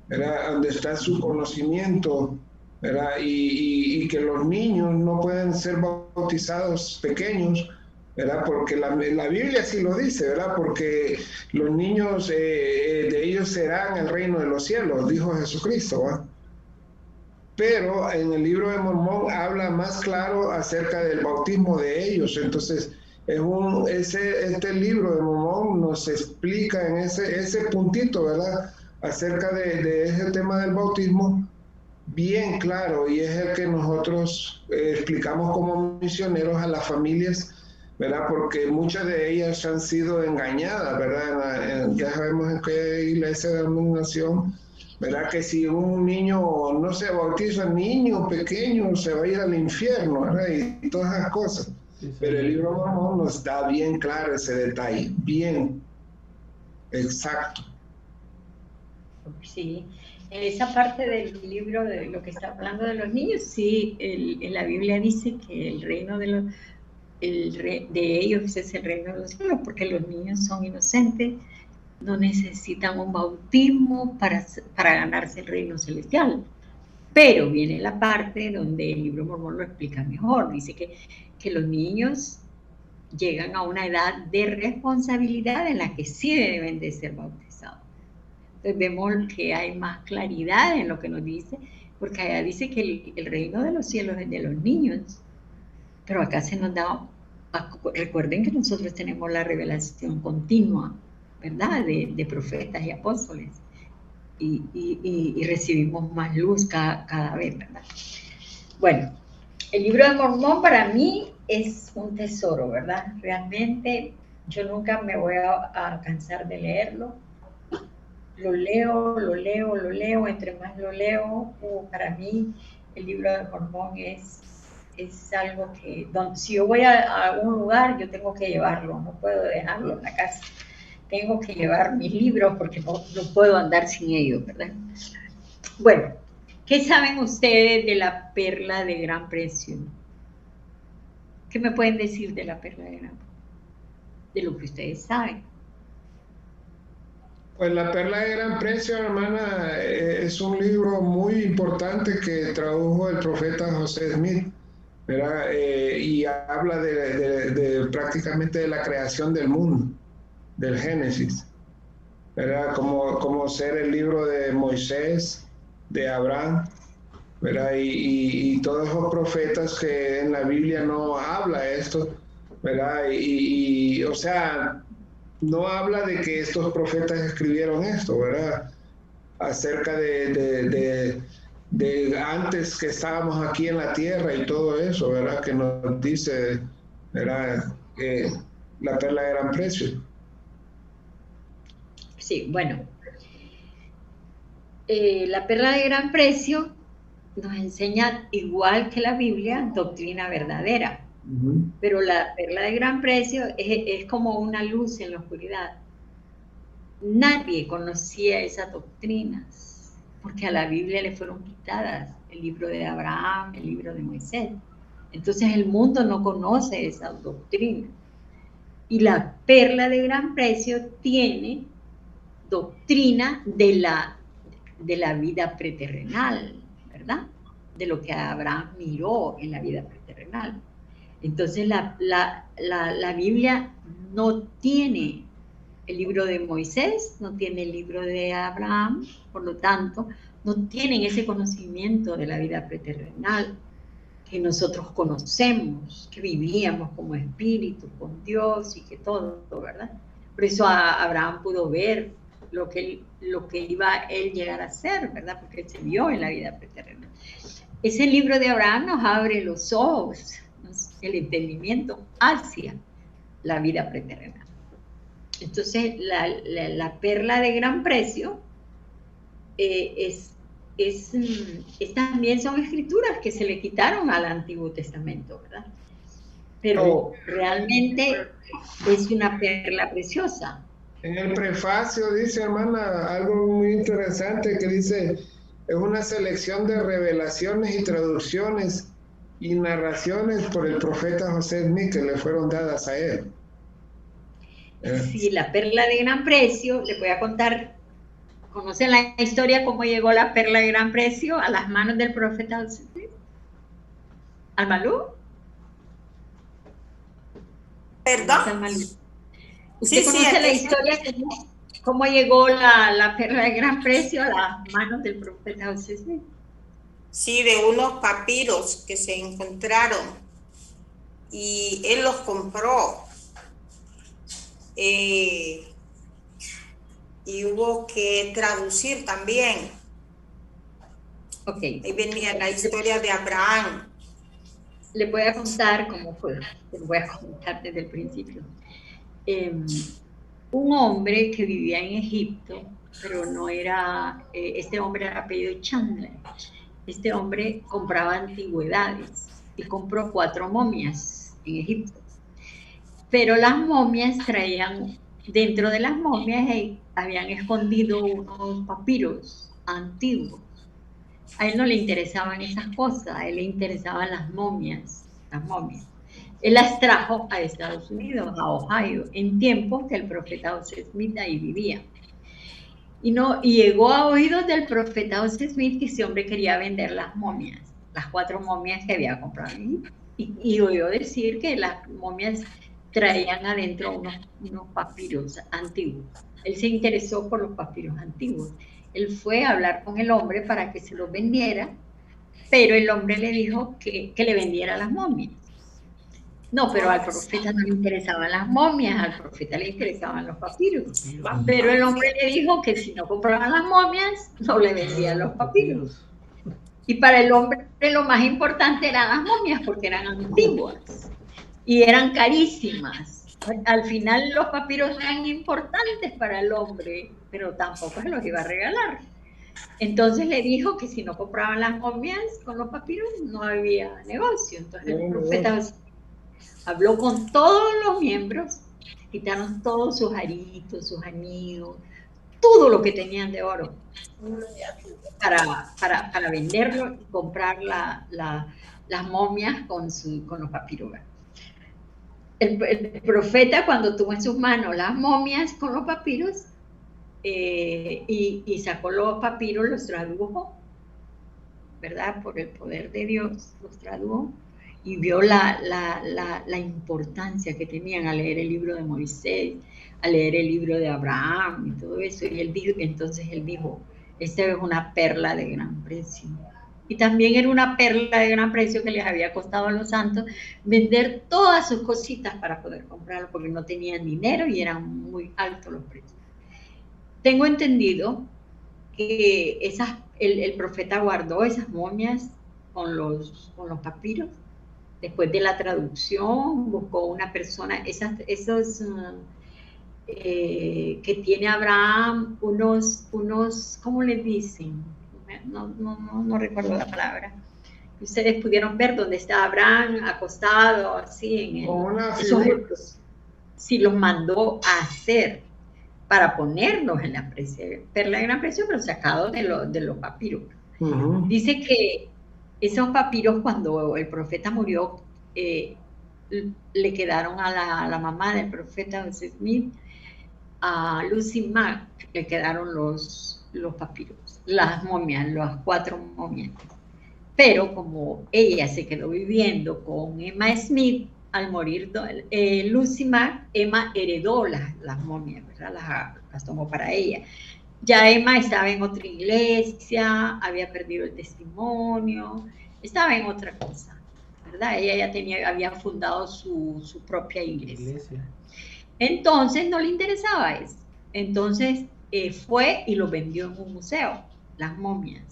¿verdad?, donde está su conocimiento, ¿verdad? Y que los niños no pueden ser bautizados pequeños, ¿verdad? Porque la Biblia sí lo dice, ¿verdad? Porque los niños de ellos serán el reino de los cielos, dijo Jesucristo, ¿verdad? Pero en el libro de Mormón habla más claro acerca del bautismo de ellos. Entonces, este libro de Mormón nos explica en ese puntito, ¿verdad? Acerca de ese tema del bautismo, bien claro, y es el que nosotros explicamos como misioneros a las familias, ¿verdad? Porque muchas de ellas han sido engañadas, ¿verdad? Ya sabemos en qué iglesia de denominación, ¿verdad? Que si un niño no se bautiza, niño pequeño, se va a ir al infierno, ¿verdad? Y todas esas cosas. Sí, sí. Pero el libro de Mormón nos da bien claro ese detalle, bien exacto. Sí, en esa parte del libro de lo que está hablando de los niños, sí, en la Biblia dice que el reino de ellos es el reino de los cielos, porque los niños son inocentes, no necesitan un bautismo para ganarse el reino celestial. Pero viene la parte donde el libro Mormón lo explica mejor. Dice que los niños llegan a una edad de responsabilidad en la que sí deben de ser bautizados. Entonces vemos que hay más claridad en lo que nos dice, porque allá dice que el reino de los cielos es de los niños, pero acá se nos da, recuerden que nosotros tenemos la revelación continua, ¿verdad? De profetas y apóstoles, y recibimos más luz cada vez, ¿verdad? Bueno, el libro de Mormón para mí es un tesoro, ¿verdad? Realmente yo nunca me voy a cansar de leerlo. Lo leo, entre más lo leo, para mí el libro de Mormón es algo que, si yo voy a algún lugar, yo tengo que llevarlo, no puedo dejarlo en la casa. Tengo que llevar mis libros porque no puedo andar sin ellos, ¿verdad? Bueno, ¿qué saben ustedes de la perla de gran precio? ¿Qué me pueden decir de la perla de gran precio? De lo que ustedes saben. Pues la perla de gran precio, hermana, es un libro muy importante que tradujo el profeta José Smith, ¿verdad? Y habla de prácticamente de la creación del mundo, del Génesis, ¿verdad? Como ser el libro de Moisés, de Abraham, ¿verdad? Y todos esos profetas que en la Biblia no habla esto, ¿verdad? O sea, no habla de que estos profetas escribieron esto, ¿verdad? Acerca de antes que estábamos aquí en la tierra y todo eso, ¿verdad? Que nos dice, ¿verdad? La perla de gran precio. Sí, bueno. La perla de gran precio nos enseña, igual que la Biblia, doctrina verdadera. Pero la perla de gran precio es como una luz en la oscuridad. Nadie conocía esas doctrinas, porque a la Biblia le fueron quitadas el libro de Abraham, el libro de Moisés. Entonces el mundo no conoce esas doctrinas. Y la perla de gran precio tiene doctrina de la vida preterrenal, ¿verdad? De lo que Abraham miró en la vida preterrenal. Entonces la Biblia no tiene el libro de Moisés, no tiene el libro de Abraham, por lo tanto, no tienen ese conocimiento de la vida preterrenal que nosotros conocemos, que vivíamos como espíritu con Dios y que todo, ¿verdad? Por eso Abraham pudo ver lo que iba él llegar a ser, ¿verdad? Porque él se vio en la vida preterrenal. Ese libro de Abraham nos abre los ojos, el entendimiento hacia la vida preterrenal. Entonces, la perla de gran precio también son escrituras que se le quitaron al Antiguo Testamento, ¿verdad? Pero realmente es una perla preciosa. En el prefacio dice, hermana, algo muy interesante que dice, es una selección de revelaciones y traducciones y narraciones por el profeta José Smith que le fueron dadas a él. Sí, la perla de gran precio, les voy a contar, ¿conocen la historia cómo llegó la perla de gran precio a las manos del profeta José Smith? ¿Almalú? ¿Perdón? ¿Usted conoce la historia de cómo llegó la perla de gran precio a las manos del profeta José Smith? Sí, de unos papiros que se encontraron y él los compró. Y hubo que traducir también. Ok. Ahí venía la historia de Abraham. Le voy a contar cómo fue. Le voy a contar desde el principio. Un hombre que vivía en Egipto, pero no era, este hombre era apellido Chandler. Este hombre compraba antigüedades y compró 4 momias en Egipto. Pero las momias traían, dentro de las momias habían escondido unos papiros antiguos. A él no le interesaban esas cosas, a él le interesaban las momias, Él las trajo a Estados Unidos, a Ohio, en tiempos que el profeta José Smith ahí vivía. Y llegó a oídos del profeta José Smith que ese hombre quería vender las momias, las 4 momias que había comprado. Y oyó decir que las momias traían adentro unos papiros antiguos. Él se interesó por los papiros antiguos. Él fue a hablar con el hombre para que se los vendiera, pero el hombre le dijo que le vendiera las momias. No, pero al profeta no le interesaban las momias, al profeta le interesaban los papiros. Pero el hombre le dijo que si no compraban las momias, no le vendían los papiros. Y para el hombre lo más importante eran las momias porque eran antiguas y eran carísimas. Al final los papiros eran importantes para el hombre, pero tampoco se los iba a regalar. Entonces le dijo que si no compraban las momias con los papiros no había negocio. Entonces el profeta habló con todos los miembros, quitaron todos sus aritos, sus anillos, todo lo que tenían de oro para venderlo y comprar las momias con los papiros. El profeta, cuando tuvo en sus manos las momias con los papiros y sacó los papiros, los tradujo, ¿verdad? Por el poder de Dios, los tradujo y vio la importancia que tenían al leer el libro de Moisés, al leer el libro de Abraham y todo eso. Y entonces él dijo, esta es una perla de gran precio. Y también era una perla de gran precio que les había costado a los santos vender todas sus cositas para poder comprarlo, porque no tenían dinero y eran muy altos los precios. Tengo entendido que el profeta guardó esas momias con los papiros. Después de la traducción, buscó una persona, esos que tiene Abraham, unos, ¿cómo le dicen? No recuerdo la palabra. Ustedes pudieron ver dónde está Abraham acostado, así en sí, los mandó a hacer para ponerlos en la perla de gran precio, pero sacados de los papiros. Dice que esos papiros, cuando el profeta murió, le quedaron a la mamá del profeta José Smith, a Lucy Mack, le quedaron los papiros, las momias, las 4 momias. Pero como ella se quedó viviendo con Emma Smith, al morir Lucy Mack, Emma heredó las momias, ¿verdad? Las tomó para ella. Ya Emma estaba en otra iglesia, había perdido el testimonio, estaba en otra cosa, ¿verdad? Ella ya había fundado su propia iglesia. Entonces no le interesaba eso. Entonces fue y lo vendió en un museo, las momias.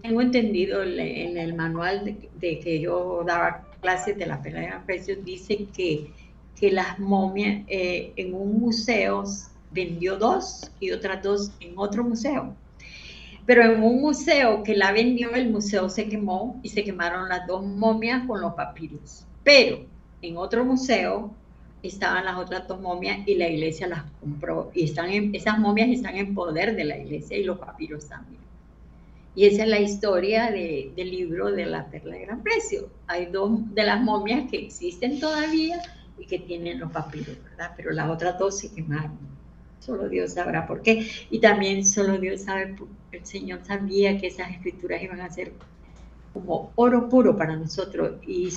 Tengo entendido en el manual de que yo daba clases de la perla de gran precio, dice que las momias en un museo vendió 2 y otras 2 en otro museo. Pero en un museo que la vendió, el museo se quemó y se quemaron las 2 momias con los papiros. Pero en otro museo estaban las otras 2 momias y la iglesia las compró. Y esas momias están en poder de la iglesia y los papiros también. Y esa es la historia del libro de la perla de gran precio. Hay 2 de las momias que existen todavía y que tienen los papiros, ¿verdad? Pero las otras 2 se quemaron. Solo Dios sabrá por qué. Y también solo Dios sabe, el Señor sabía que esas escrituras iban a ser como oro puro para nosotros. Y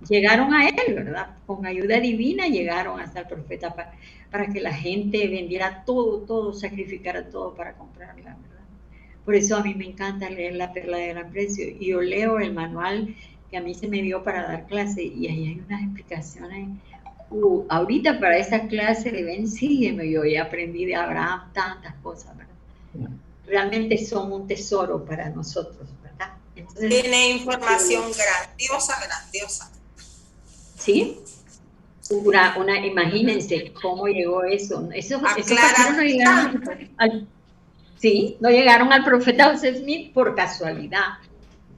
llegaron a él, ¿verdad? Con ayuda divina llegaron hasta el profeta para que la gente vendiera todo, sacrificara todo para comprarla, ¿verdad? Por eso a mí me encanta leer La Perla de Gran Precio. Y yo leo el manual que a mí se me dio para dar clase y ahí hay unas explicaciones. Ahorita para esta clase de Ven, sígueme, yo ya aprendí de Abraham tantas cosas, ¿verdad? Realmente son un tesoro para nosotros, ¿verdad? Entonces, tiene información grandiosa. ¿Sí? Imagínense cómo llegó eso. Esos papiros no llegaron no llegaron al profeta José Smith por casualidad.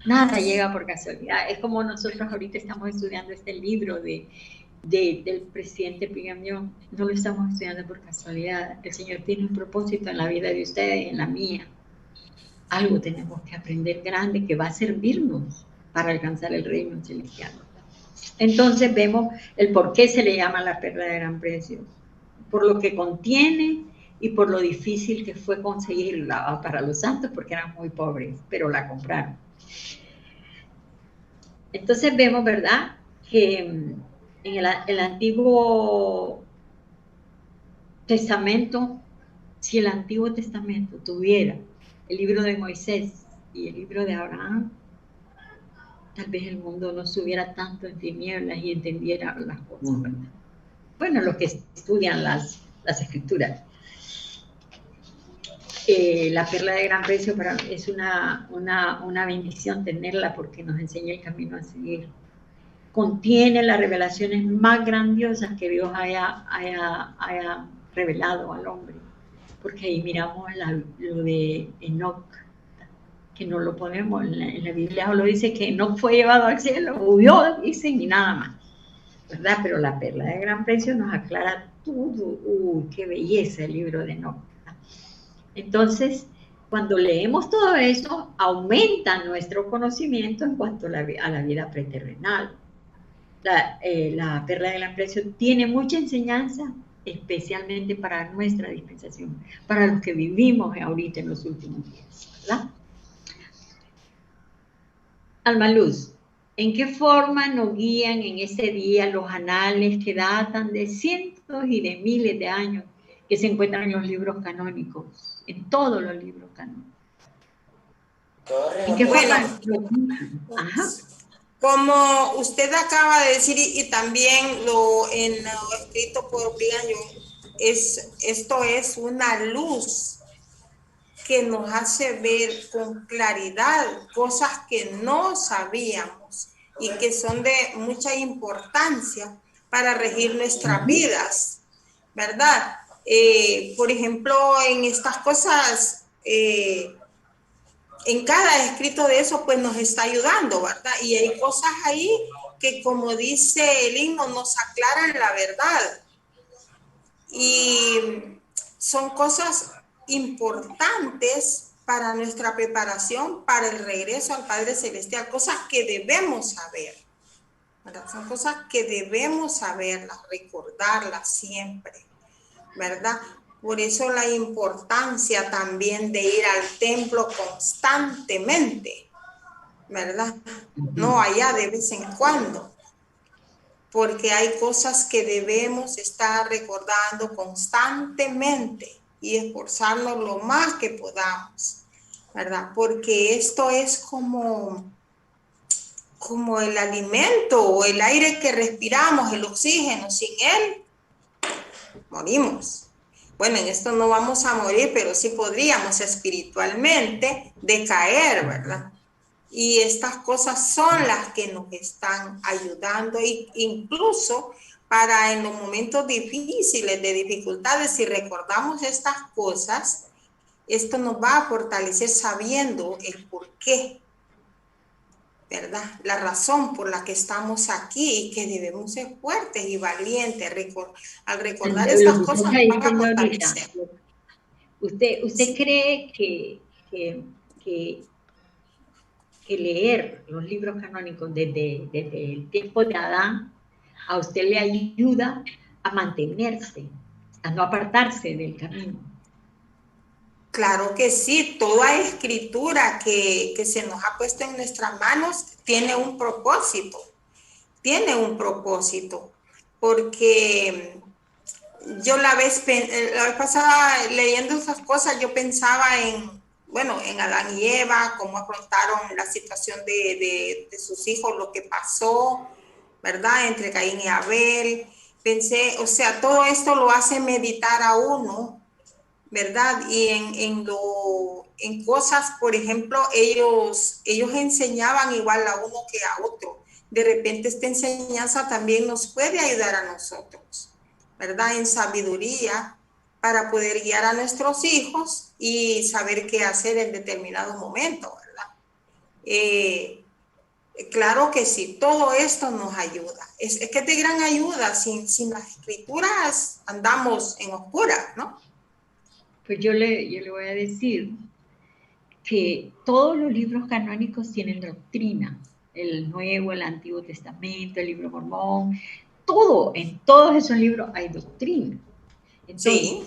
Nada llega por casualidad. Es como nosotros ahorita estamos estudiando este libro del presidente Brigham Young. No lo estamos estudiando por casualidad. El Señor tiene un propósito en la vida de ustedes y en la mía. Algo tenemos que aprender grande que va a servirnos para alcanzar el reino celestial. Entonces vemos el por qué se le llama la perla de gran precio. Por lo que contiene y por lo difícil que fue conseguirla para los santos, porque eran muy pobres, pero la compraron. Entonces vemos, ¿verdad?, que en el Antiguo Testamento, si el Antiguo Testamento tuviera el libro de Moisés y el libro de Abraham, tal vez el mundo no estuviera tanto en tinieblas y entendiera las cosas, ¿verdad? Bueno, los que estudian las escrituras. La perla de gran precio para mí es una bendición tenerla porque nos enseña el camino a seguir. Contiene las revelaciones más grandiosas que Dios haya revelado al hombre. Porque ahí miramos lo de Enoc, que no lo podemos, en la Biblia solo dice que no fue llevado al cielo, huyó, dicen, y nada más, ¿verdad? Pero la perla de gran precio nos aclara todo. Uy, qué belleza el libro de Enoc. Entonces, cuando leemos todo eso, aumenta nuestro conocimiento en cuanto a la vida preterrenal. La perla de gran precio tiene mucha enseñanza, especialmente para nuestra dispensación, para los que vivimos ahorita en los últimos días, ¿verdad? Alma Luz, ¿en qué forma nos guían en ese día los anales que datan de cientos y de miles de años que se encuentran en los libros canónicos, en todos los libros canónicos? ¿En qué forma? Ajá. Como usted acaba de decir, y también en lo escrito por Brigham Young, esto es una luz que nos hace ver con claridad cosas que no sabíamos y que son de mucha importancia para regir nuestras vidas, ¿verdad? Por ejemplo, en estas cosas, en cada escrito de eso, pues nos está ayudando, ¿verdad? Y hay cosas ahí que, como dice el himno, nos aclaran la verdad. Y son cosas importantes para nuestra preparación, para el regreso al Padre Celestial, cosas que debemos saber, ¿verdad? Son cosas que debemos saberlas, recordarlas siempre, ¿verdad? Por eso la importancia también de ir al templo constantemente, ¿verdad? No allá de vez en cuando, porque hay cosas que debemos estar recordando constantemente y esforzarnos lo más que podamos, ¿verdad? Porque esto es como el alimento o el aire que respiramos, el oxígeno. Sin él, morimos. Bueno, en esto no vamos a morir, pero sí podríamos espiritualmente decaer, ¿verdad? Y estas cosas son las que nos están ayudando, incluso para en los momentos difíciles, de dificultades, si recordamos estas cosas, esto nos va a fortalecer sabiendo el por qué, ¿verdad? La razón por la que estamos aquí y que debemos ser fuertes y valientes. Al recordar estas cosas nos van a fortalecer. ¿Usted cree que leer los libros canónicos desde el tiempo de Adán a usted le ayuda a mantenerse, a no apartarse del camino? Claro que sí, toda escritura que se nos ha puesto en nuestras manos tiene un propósito, porque yo la vez pasada leyendo esas cosas, yo pensaba en Adán y Eva, cómo afrontaron la situación de sus hijos, lo que pasó, ¿verdad? Entre Caín y Abel. Pensé, o sea, todo esto lo hace meditar a uno, ¿verdad? Y en cosas, por ejemplo, ellos enseñaban igual a uno que a otro. De repente esta enseñanza también nos puede ayudar a nosotros, ¿verdad? En sabiduría para poder guiar a nuestros hijos y saber qué hacer en determinado momento, ¿verdad? Claro que sí, todo esto nos ayuda. Es que es de gran ayuda. Sin las escrituras andamos en oscuras, ¿no? Pues yo le voy a decir que todos los libros canónicos tienen doctrina. El Nuevo, el Antiguo Testamento, el Libro Mormón, todo, en todos esos libros hay doctrina. Entonces, sí.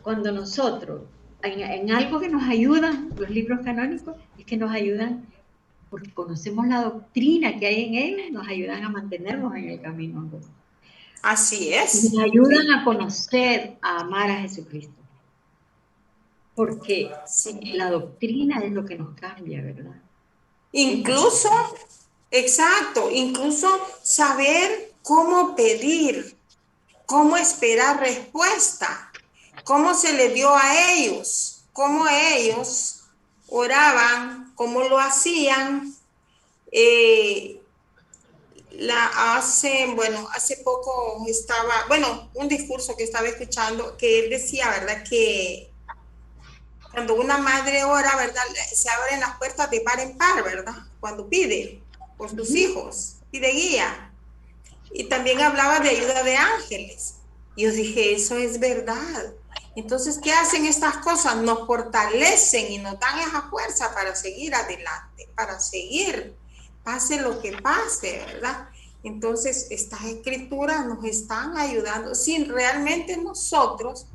Cuando nosotros, en algo que nos ayudan los libros canónicos, es que nos ayudan, porque conocemos la doctrina que hay en ellos, nos ayudan a mantenernos en el camino. Así es. Nos ayudan a conocer, a amar a Jesucristo. Porque la doctrina es lo que nos cambia, ¿verdad? Incluso, exacto, incluso saber cómo pedir, cómo esperar respuesta, cómo se le dio a ellos, cómo ellos oraban, cómo lo hacían. Hace poco un discurso que estaba escuchando, que él decía, ¿verdad?, que cuando una madre ora, ¿verdad?, se abren las puertas de par en par, ¿verdad?, cuando pide por sus hijos, pide guía. Y también hablaba de ayuda de ángeles. Y yo dije, eso es verdad. Entonces, ¿qué hacen estas cosas? Nos fortalecen y nos dan esa fuerza para seguir adelante, para seguir, pase lo que pase, ¿verdad? Entonces, estas escrituras nos están ayudando. Si realmente nosotros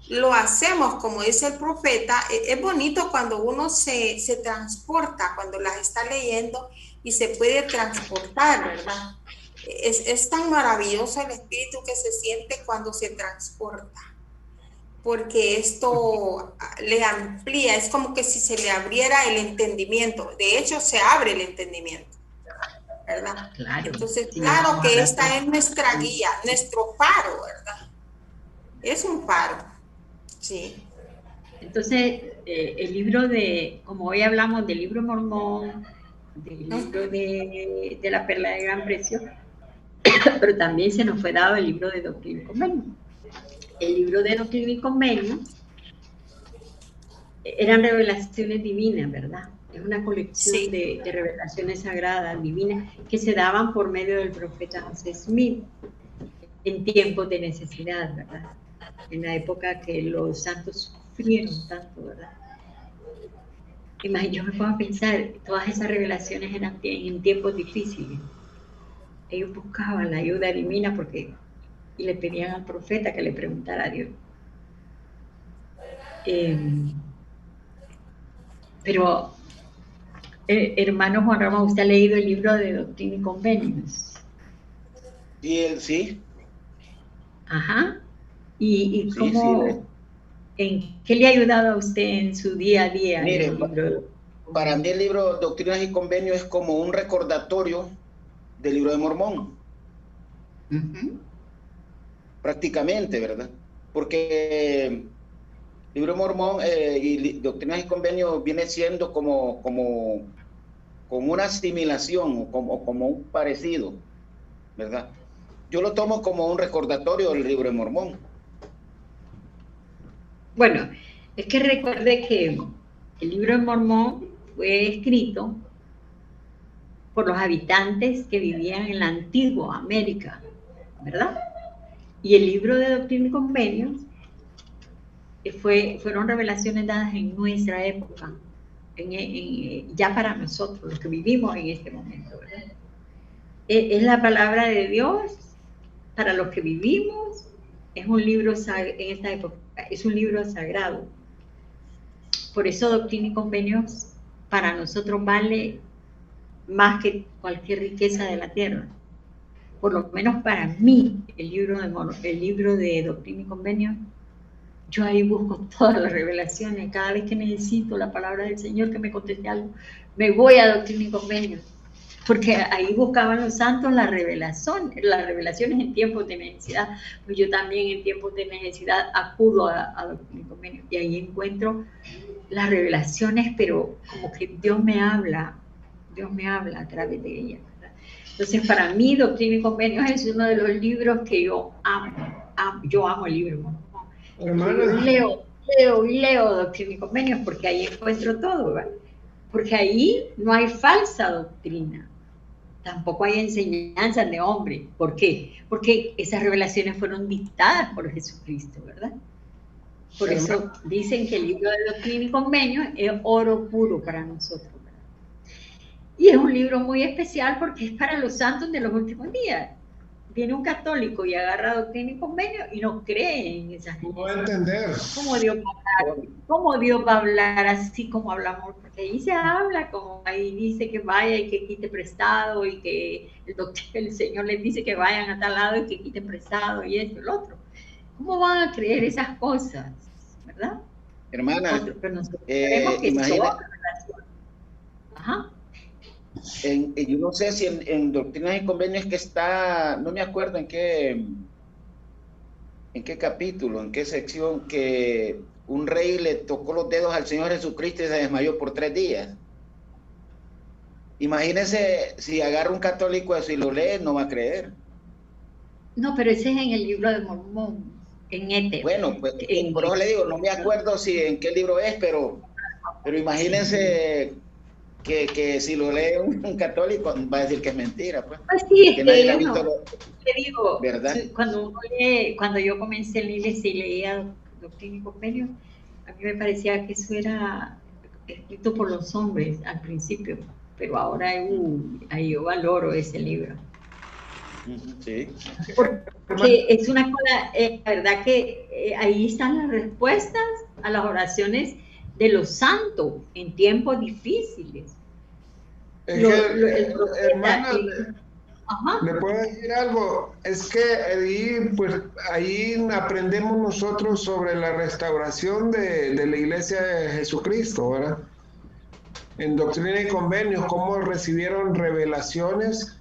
lo hacemos, como dice el profeta, es bonito cuando uno se transporta, cuando las está leyendo y se puede transportar, ¿verdad? Es tan maravilloso el espíritu que se siente cuando se transporta, porque esto le amplía, es como que si se le abriera el entendimiento. De hecho, se abre el entendimiento, ¿verdad? Claro. Entonces, claro que esta es nuestra guía, nuestro faro, ¿verdad? Es un faro. Sí. Entonces, el libro como hoy hablamos del libro Mormón, del libro de la Perla de Gran Precio, pero también se nos fue dado el libro de Doctrina y Convenio. El libro de Doctrina y Convenio eran revelaciones divinas, ¿verdad? Es una colección de revelaciones sagradas, divinas, que se daban por medio del profeta José Smith en tiempos de necesidad, ¿verdad? En la época que los santos sufrieron tanto, ¿verdad? Yo me puedo pensar, todas esas revelaciones eran en tiempos difíciles. Ellos buscaban la ayuda divina y le pedían al profeta que le preguntara a Dios. Pero, hermano Juan Ramón, ¿usted ha leído el libro de Doctrina y Convenios? Sí. Ajá. ¿Y cómo, en qué le ha ayudado a usted en su día a día? Mire, para mí el libro Doctrinas y Convenios es como un recordatorio del libro de Mormón. Prácticamente, ¿verdad? Porque el libro de Mormón y Doctrinas y Convenios viene siendo como una asimilación o como un parecido, ¿verdad? Yo lo tomo como un recordatorio del libro de Mormón. Bueno, es que recuerde que el libro de Mormón fue escrito por los habitantes que vivían en la antigua América, ¿verdad? Y el libro de Doctrina y Convenios fueron revelaciones dadas en nuestra época, ya para nosotros, los que vivimos en este momento, ¿verdad? Es la palabra de Dios para los que vivimos. Es un libro en esta época, es un libro sagrado Por eso Doctrina y Convenios para nosotros vale más que cualquier riqueza de la tierra. Por lo menos para mí, el libro de Doctrina y Convenios, yo ahí busco todas las revelaciones. Cada vez que necesito la palabra del Señor que me conteste algo, me voy a Doctrina y Convenios, porque ahí buscaban los santos las revelaciones en tiempos de necesidad. Pues yo también en tiempos de necesidad acudo a Doctrina y Convenios, y ahí encuentro las revelaciones, pero como que Dios me habla a través de ella, ¿verdad? Entonces, para mí, Doctrina y Convenios es uno de los libros que yo amo. Yo amo el libro, ¿no? Yo leo Doctrina y Convenios porque ahí encuentro todo, ¿verdad? Porque ahí no hay falsa doctrina, tampoco hay enseñanzas de hombre. ¿Por qué? Porque esas revelaciones fueron dictadas por Jesucristo, ¿verdad? Por eso dicen que el libro de Doctrina y Convenios es oro puro para nosotros, ¿verdad? Y es un libro muy especial porque es para los santos de los últimos días. Viene un católico y agarra Doctrina y Convenios y no cree en esas cosas. No va a entender. ¿Cómo Dios va a hablar así como hablamos? Porque ahí se habla, como ahí dice que vaya y que quite prestado, y que el Señor les dice que vayan a tal lado y que quiten prestado, y esto y lo otro. ¿Cómo van a creer esas cosas? ¿Verdad? Hermana, imagina. Ajá. Yo no sé si en Doctrinas y Convenios que está, no me acuerdo en qué capítulo, en qué sección, que un rey le tocó los dedos al Señor Jesucristo y se desmayó por 3 días. Imagínense si agarra un católico eso y lo lee, no va a creer. No, pero ese es en el libro de Mormón, en Éter. Bueno, pues por eso le digo, no me acuerdo si en qué libro es, pero imagínense que si lo lee un católico va a decir que es mentira, pues. Pues sí, que nadie te digo, ¿verdad? Cuando yo comencé en la iglesia y leía Doctrina y Convenios, a mí me parecía que eso era escrito por los hombres al principio, pero ahora yo valoro ese libro. Sí. Porque es una cosa, la verdad que ahí están las respuestas a las oraciones de los santos en tiempos difíciles. Hermana, ¿le puedo decir algo? Es que ahí aprendemos nosotros sobre la restauración de la Iglesia de Jesucristo, ¿verdad? En Doctrina y Convenios, cómo recibieron revelaciones,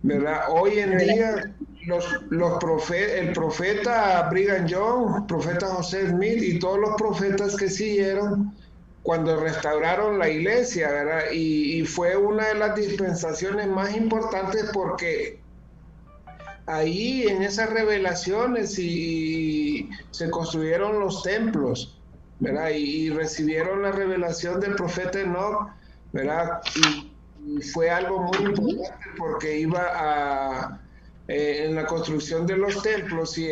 ¿verdad? Hoy en día, el profeta Brigham Young, el profeta José Smith y todos los profetas que siguieron cuando restauraron la iglesia, ¿verdad? Y fue una de las dispensaciones más importantes porque ahí en esas revelaciones y se construyeron los templos, ¿verdad? Y recibieron la revelación del profeta Enoch, ¿verdad? Y fue algo muy importante porque iba en la construcción de los templos y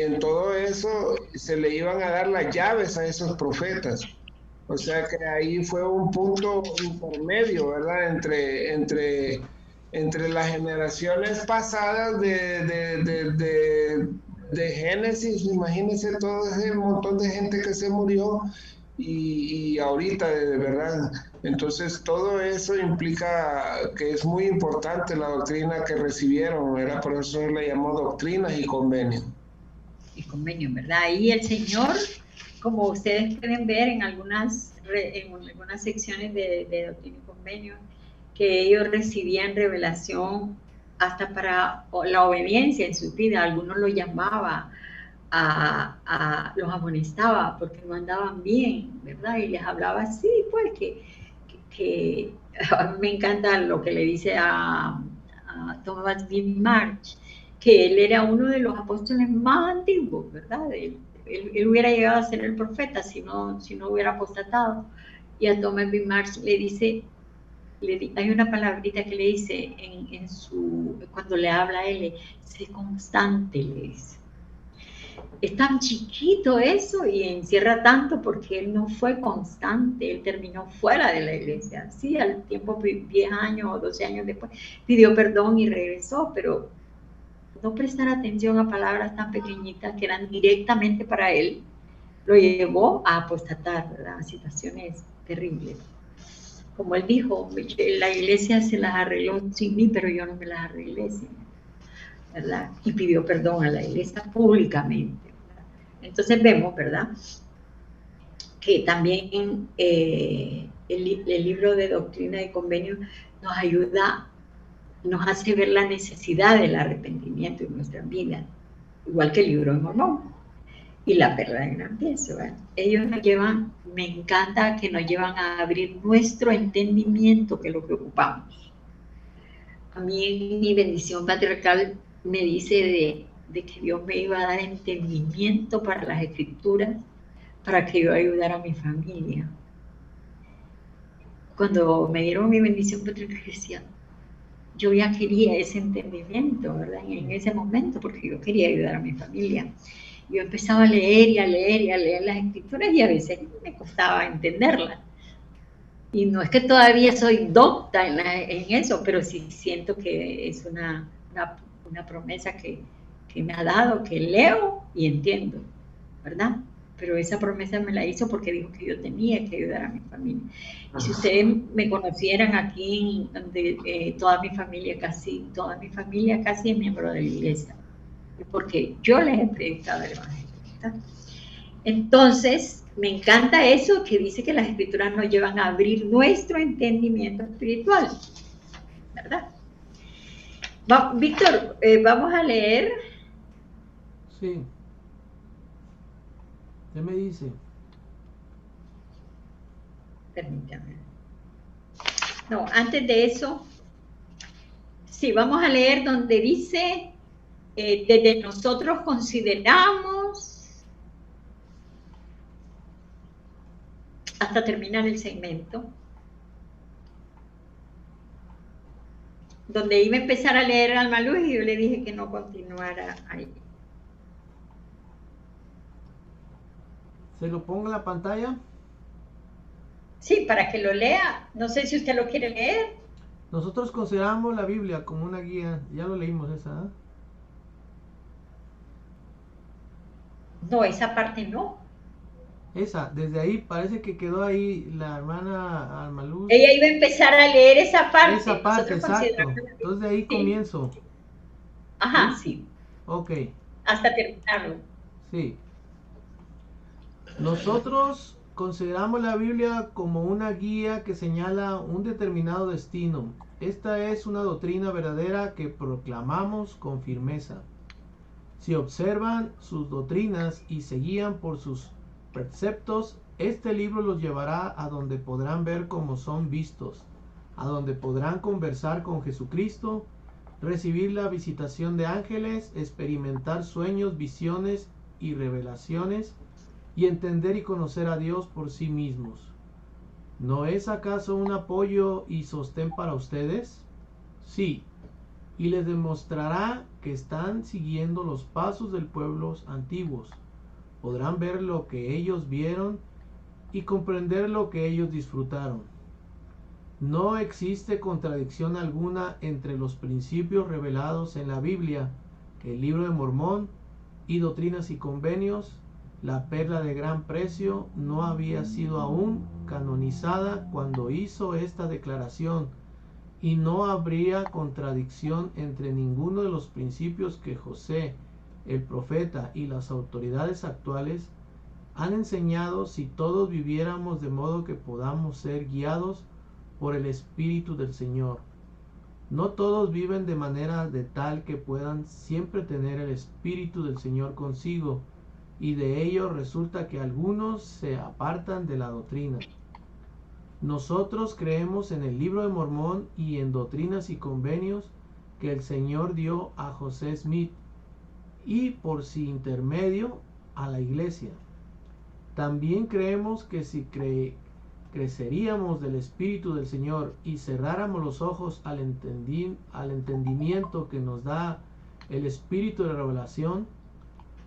en todo eso se le iban a dar las llaves a esos profetas. O sea que ahí fue un punto intermedio, ¿verdad? Entre las generaciones pasadas de Génesis, imagínense todo ese montón de gente que se murió y ahorita, de verdad. Entonces todo eso implica que es muy importante la doctrina que recibieron, ¿verdad? Por eso se le llamó Doctrinas y Convenios. Y Convenios, ¿verdad? Y el Señor, como ustedes pueden ver en algunas secciones de Doctrina y Convenios, que ellos recibían revelación hasta para la obediencia en su vida. Algunos lo llamaban, los amonestaba porque no andaban bien, ¿verdad? Y les hablaba así, pues, que a mí me encanta lo que le dice a Thomas B. Marsh, que él era uno de los apóstoles más antiguos, ¿verdad? Él hubiera llegado a ser el profeta si no hubiera apostatado. Y a Thomas B. Marsh le dice, hay una palabrita que le dice cuando le habla a él, sé constante, le dice. Es tan chiquito eso y encierra tanto porque él no fue constante, él terminó fuera de la iglesia. Sí, al tiempo, 10 años o 12 años después, pidió perdón y regresó, pero no prestar atención a palabras tan pequeñitas que eran directamente para él, lo llevó a apostatar, ¿verdad? A situaciones terribles. Como él dijo, la iglesia se las arregló sin mí, pero yo no me las arreglé sin él, ¿verdad? Y pidió perdón a la iglesia públicamente, ¿verdad? Entonces vemos, ¿verdad?, que también el libro de Doctrina y Convenio nos ayuda, nos hace ver la necesidad del arrepentimiento en nuestras vidas, igual que el libro de Mormón y la perla de gran peso, ¿verdad? Ellos nos llevan, me encanta que nos llevan a abrir nuestro entendimiento, que es lo que ocupamos. A mí mi bendición patriarcal me dice de que Dios me iba a dar entendimiento para las escrituras, para que yo ayudara a mi familia. Cuando me dieron mi bendición patriarcal, decía, yo ya quería ese entendimiento, ¿verdad? En ese momento, porque yo quería ayudar a mi familia. Yo empezaba a leer y a leer y a leer las escrituras y a veces me costaba entenderlas. Y no es que todavía soy docta en eso, pero sí siento que es una promesa que me ha dado, que leo y entiendo, ¿verdad? Pero esa promesa me la hizo porque dijo que yo tenía que ayudar a mi familia. Y si ustedes me conocieran aquí, donde toda mi familia casi es miembro de la iglesia, porque yo les he predicado el evangelio, ¿verdad? Entonces, me encanta eso que dice que las escrituras nos llevan a abrir nuestro entendimiento espiritual, ¿verdad? Víctor, vamos a leer. Sí. ¿Qué me dice? Permítame. No, antes de eso, sí, vamos a leer donde dice, desde nosotros consideramos, hasta terminar el segmento, donde iba a empezar a leer Alma Luz y yo le dije que no continuara ahí. ¿Se lo pongo en la pantalla? Sí, para que lo lea. No sé si usted lo quiere leer. Nosotros consideramos la Biblia como una guía. Ya lo leímos esa, ¿eh? No, esa parte no. Esa, desde ahí parece que quedó ahí la hermana Alma Luz. Ella iba a empezar a leer esa parte. Esa parte, exacto. Entonces de ahí comienzo. Ajá, sí. Ok. Hasta terminarlo. Sí. Nosotros consideramos la Biblia como una guía que señala un determinado destino. Esta es una doctrina verdadera que proclamamos con firmeza. Si observan sus doctrinas y se guían por sus preceptos, este libro los llevará a donde podrán ver cómo son vistos, a donde podrán conversar con Jesucristo, recibir la visitación de ángeles, experimentar sueños, visiones y revelaciones, y entender y conocer a Dios por sí mismos. ¿No es acaso un apoyo y sostén para ustedes? Sí, y les demostrará que están siguiendo los pasos del pueblo antiguos. Podrán ver lo que ellos vieron y comprender lo que ellos disfrutaron. No existe contradicción alguna entre los principios revelados en la Biblia, el libro de Mormón y Doctrinas y Convenios. La perla de gran precio no había sido aún canonizada cuando hizo esta declaración, y no habría contradicción entre ninguno de los principios que José, el profeta, y las autoridades actuales han enseñado si todos viviéramos de modo que podamos ser guiados por el Espíritu del Señor. No todos viven de manera de tal que puedan siempre tener el Espíritu del Señor consigo, y de ello resulta que algunos se apartan de la doctrina. Nosotros creemos en el libro de Mormón y en Doctrinas y Convenios que el Señor dio a José Smith y por su intermedio a la iglesia. También creemos que si creceríamos del Espíritu del Señor y cerráramos los ojos al entendimiento que nos da el Espíritu de revelación,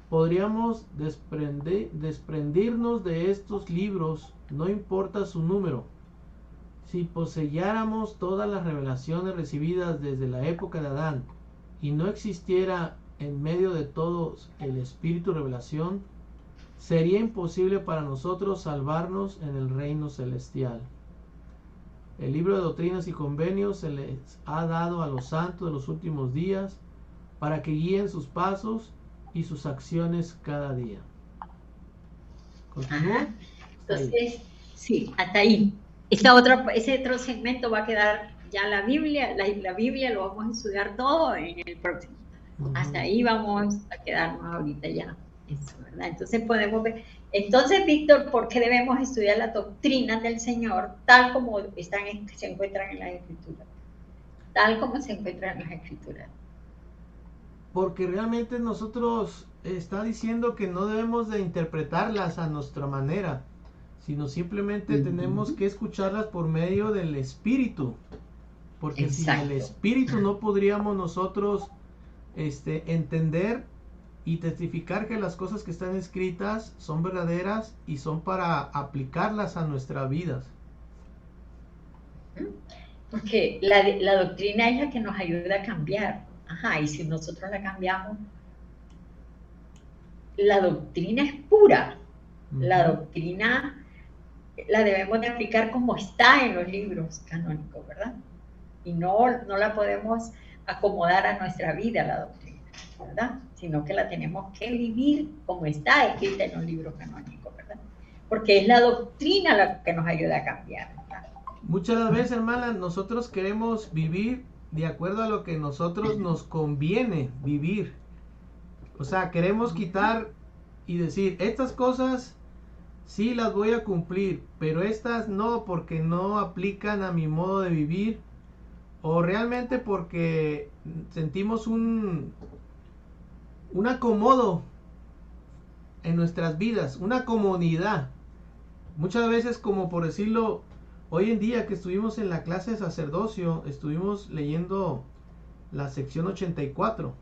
podríamos desprendirnos de estos libros, no importa su número. Si poseyéramos todas las revelaciones recibidas desde la época de Adán y no existiera en medio de todos el Espíritu de revelación, sería imposible para nosotros salvarnos en el reino celestial. El libro de Doctrinas y Convenios se les ha dado a los santos de los últimos días para que guíen sus pasos y sus acciones cada día. ¿Continúa? Entonces, sí, hasta ahí. Ese otro segmento va a quedar ya la Biblia lo vamos a estudiar todo en el próximo. Hasta ahí vamos a quedarnos ahorita ya. Eso, ¿verdad? Entonces podemos ver. Entonces, Víctor, ¿por qué debemos estudiar las doctrinas del Señor tal como se encuentran en las Escrituras? Tal como se encuentran en las Escrituras. Porque realmente nosotros está diciendo que no debemos de interpretarlas a nuestra manera, sino simplemente tenemos que escucharlas por medio del Espíritu. Porque sin el Espíritu no podríamos nosotros entender y testificar que las cosas que están escritas son verdaderas y son para aplicarlas a nuestras vidas. Porque la doctrina es la que nos ayuda a cambiar. Ajá, y si nosotros la cambiamos, la doctrina es pura. La doctrina la debemos de aplicar como está en los libros canónicos, ¿verdad? Y no la podemos acomodar a nuestra vida, la doctrina, ¿verdad? Sino que la tenemos que vivir como está escrita en los libros canónicos, ¿verdad? Porque es la doctrina la que nos ayuda a cambiar, ¿verdad? Muchas veces, hermana, nosotros queremos vivir de acuerdo a lo que nosotros nos conviene vivir. O sea, queremos quitar y decir, estas cosas sí las voy a cumplir, pero estas no, porque no aplican a mi modo de vivir, o realmente porque sentimos un acomodo en nuestras vidas, una comodidad. Muchas veces, como por decirlo, hoy en día que estuvimos en la clase de sacerdocio, estuvimos leyendo la sección 84,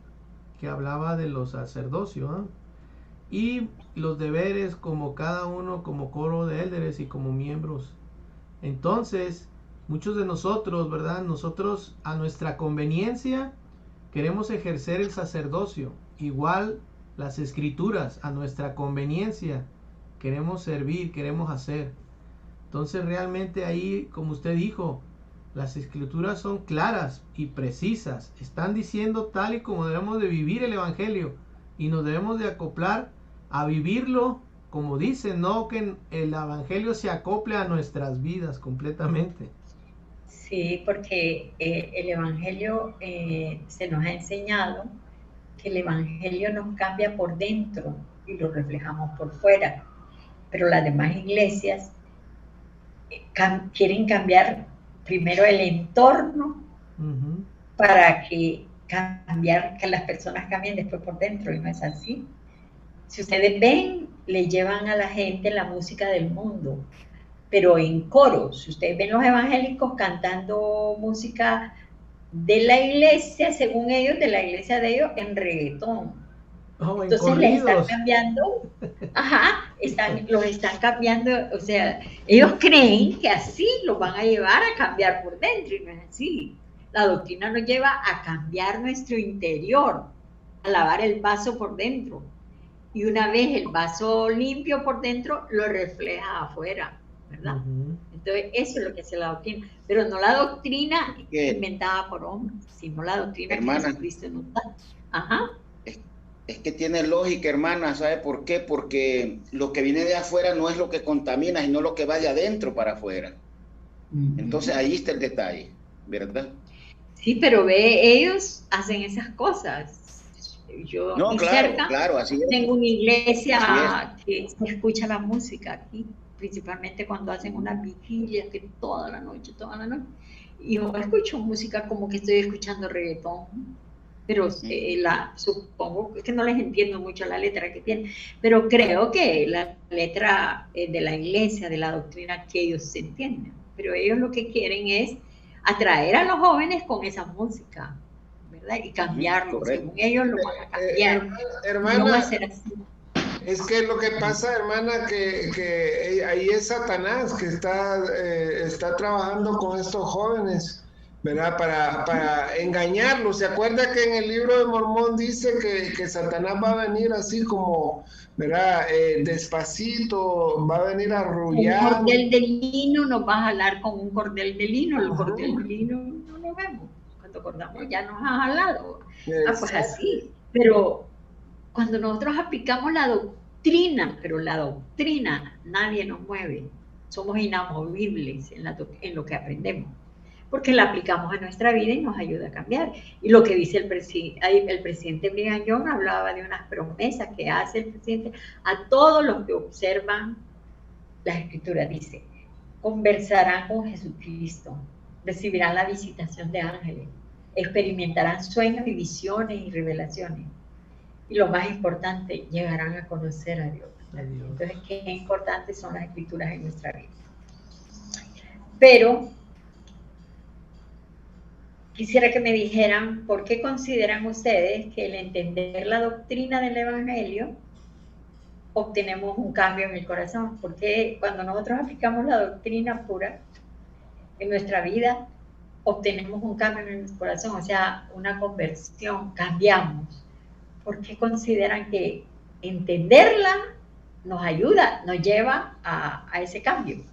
que hablaba de los sacerdocios, ¿eh? Y los deberes como cada uno, como coro de élderes y como miembros. Entonces, muchos de nosotros, ¿verdad? Nosotros a nuestra conveniencia queremos ejercer el sacerdocio. Igual las escrituras, a nuestra conveniencia queremos servir, queremos hacer. Entonces realmente ahí, como usted dijo, las escrituras son claras y precisas. Están diciendo tal y como debemos de vivir el evangelio y nos debemos de acoplar a vivirlo como dice, no que el evangelio se acople a nuestras vidas completamente. Sí, porque el evangelio se nos ha enseñado que el evangelio nos cambia por dentro y lo reflejamos por fuera, pero las demás iglesias quieren cambiar primero el entorno para que las personas cambien después por dentro, y no es así. Si ustedes ven, le llevan a la gente la música del mundo, pero en coros. Si ustedes ven los evangélicos cantando música de la iglesia, según ellos, de la iglesia de ellos, en reggaetón. Entonces les están cambiando, los están cambiando, o sea, ellos creen que así los van a llevar a cambiar por dentro, y no es así. La doctrina nos lleva a cambiar nuestro interior, a lavar el vaso por dentro. Y una vez el vaso limpio por dentro, lo refleja afuera, ¿verdad? Entonces, eso es lo que hace la doctrina. Pero no la doctrina inventada por hombres, sino la doctrina que Jesucristo nos da. Es que tiene lógica, hermana, ¿sabe por qué? Porque lo que viene de afuera no es lo que contamina, sino lo que va de adentro para afuera. Entonces, ahí está el detalle, ¿verdad? Sí, pero ellos hacen esas cosas. Yo claro, así es. Tengo una iglesia que se escucha la música aquí, principalmente cuando hacen unas vigilias que toda la noche, y yo escucho música como que estoy escuchando reggaetón, pero supongo que no les entiendo mucho la letra que tienen, pero creo que la letra de la iglesia, de la doctrina, que ellos se entienden, pero ellos lo que quieren es atraer a los jóvenes con esa música, ¿verdad? Y cambiarlo, según ellos lo van a cambiar. Hermana, no va a ser así. Es que lo que pasa, hermana, que ahí es Satanás que está trabajando con estos jóvenes ¿verdad? Para engañarlos. ¿Se acuerda que en el libro de Mormón dice que Satanás va a venir así como, ¿verdad? Despacito, va a venir Un arrullado. cordel de lino nos va a jalar con un cordel de lino. El Ajá. cordel de lino no lo vemos. Cuando acordamos ya nos ha jalado. Pues Exacto. así. Pero cuando nosotros aplicamos la doctrina, pero la doctrina nadie nos mueve. Somos inamovibles en lo que aprendemos, porque la aplicamos a nuestra vida y nos ayuda a cambiar. Y lo que dice el presidente Brigham Young hablaba de unas promesas que hace el presidente a todos los que observan las escrituras. Dice, conversarán con Jesucristo, recibirán la visitación de ángeles, experimentarán sueños y visiones y revelaciones. Y lo más importante, llegarán a conocer a Dios. Entonces, qué importantes son las escrituras en nuestra vida. Pero quisiera que me dijeran por qué consideran ustedes que el entender la doctrina del Evangelio obtenemos un cambio en el corazón. Porque cuando nosotros aplicamos la doctrina pura en nuestra vida, obtenemos un cambio en el corazón, o sea, una conversión, cambiamos. ¿Por qué consideran que entenderla nos ayuda, nos lleva a ese cambio?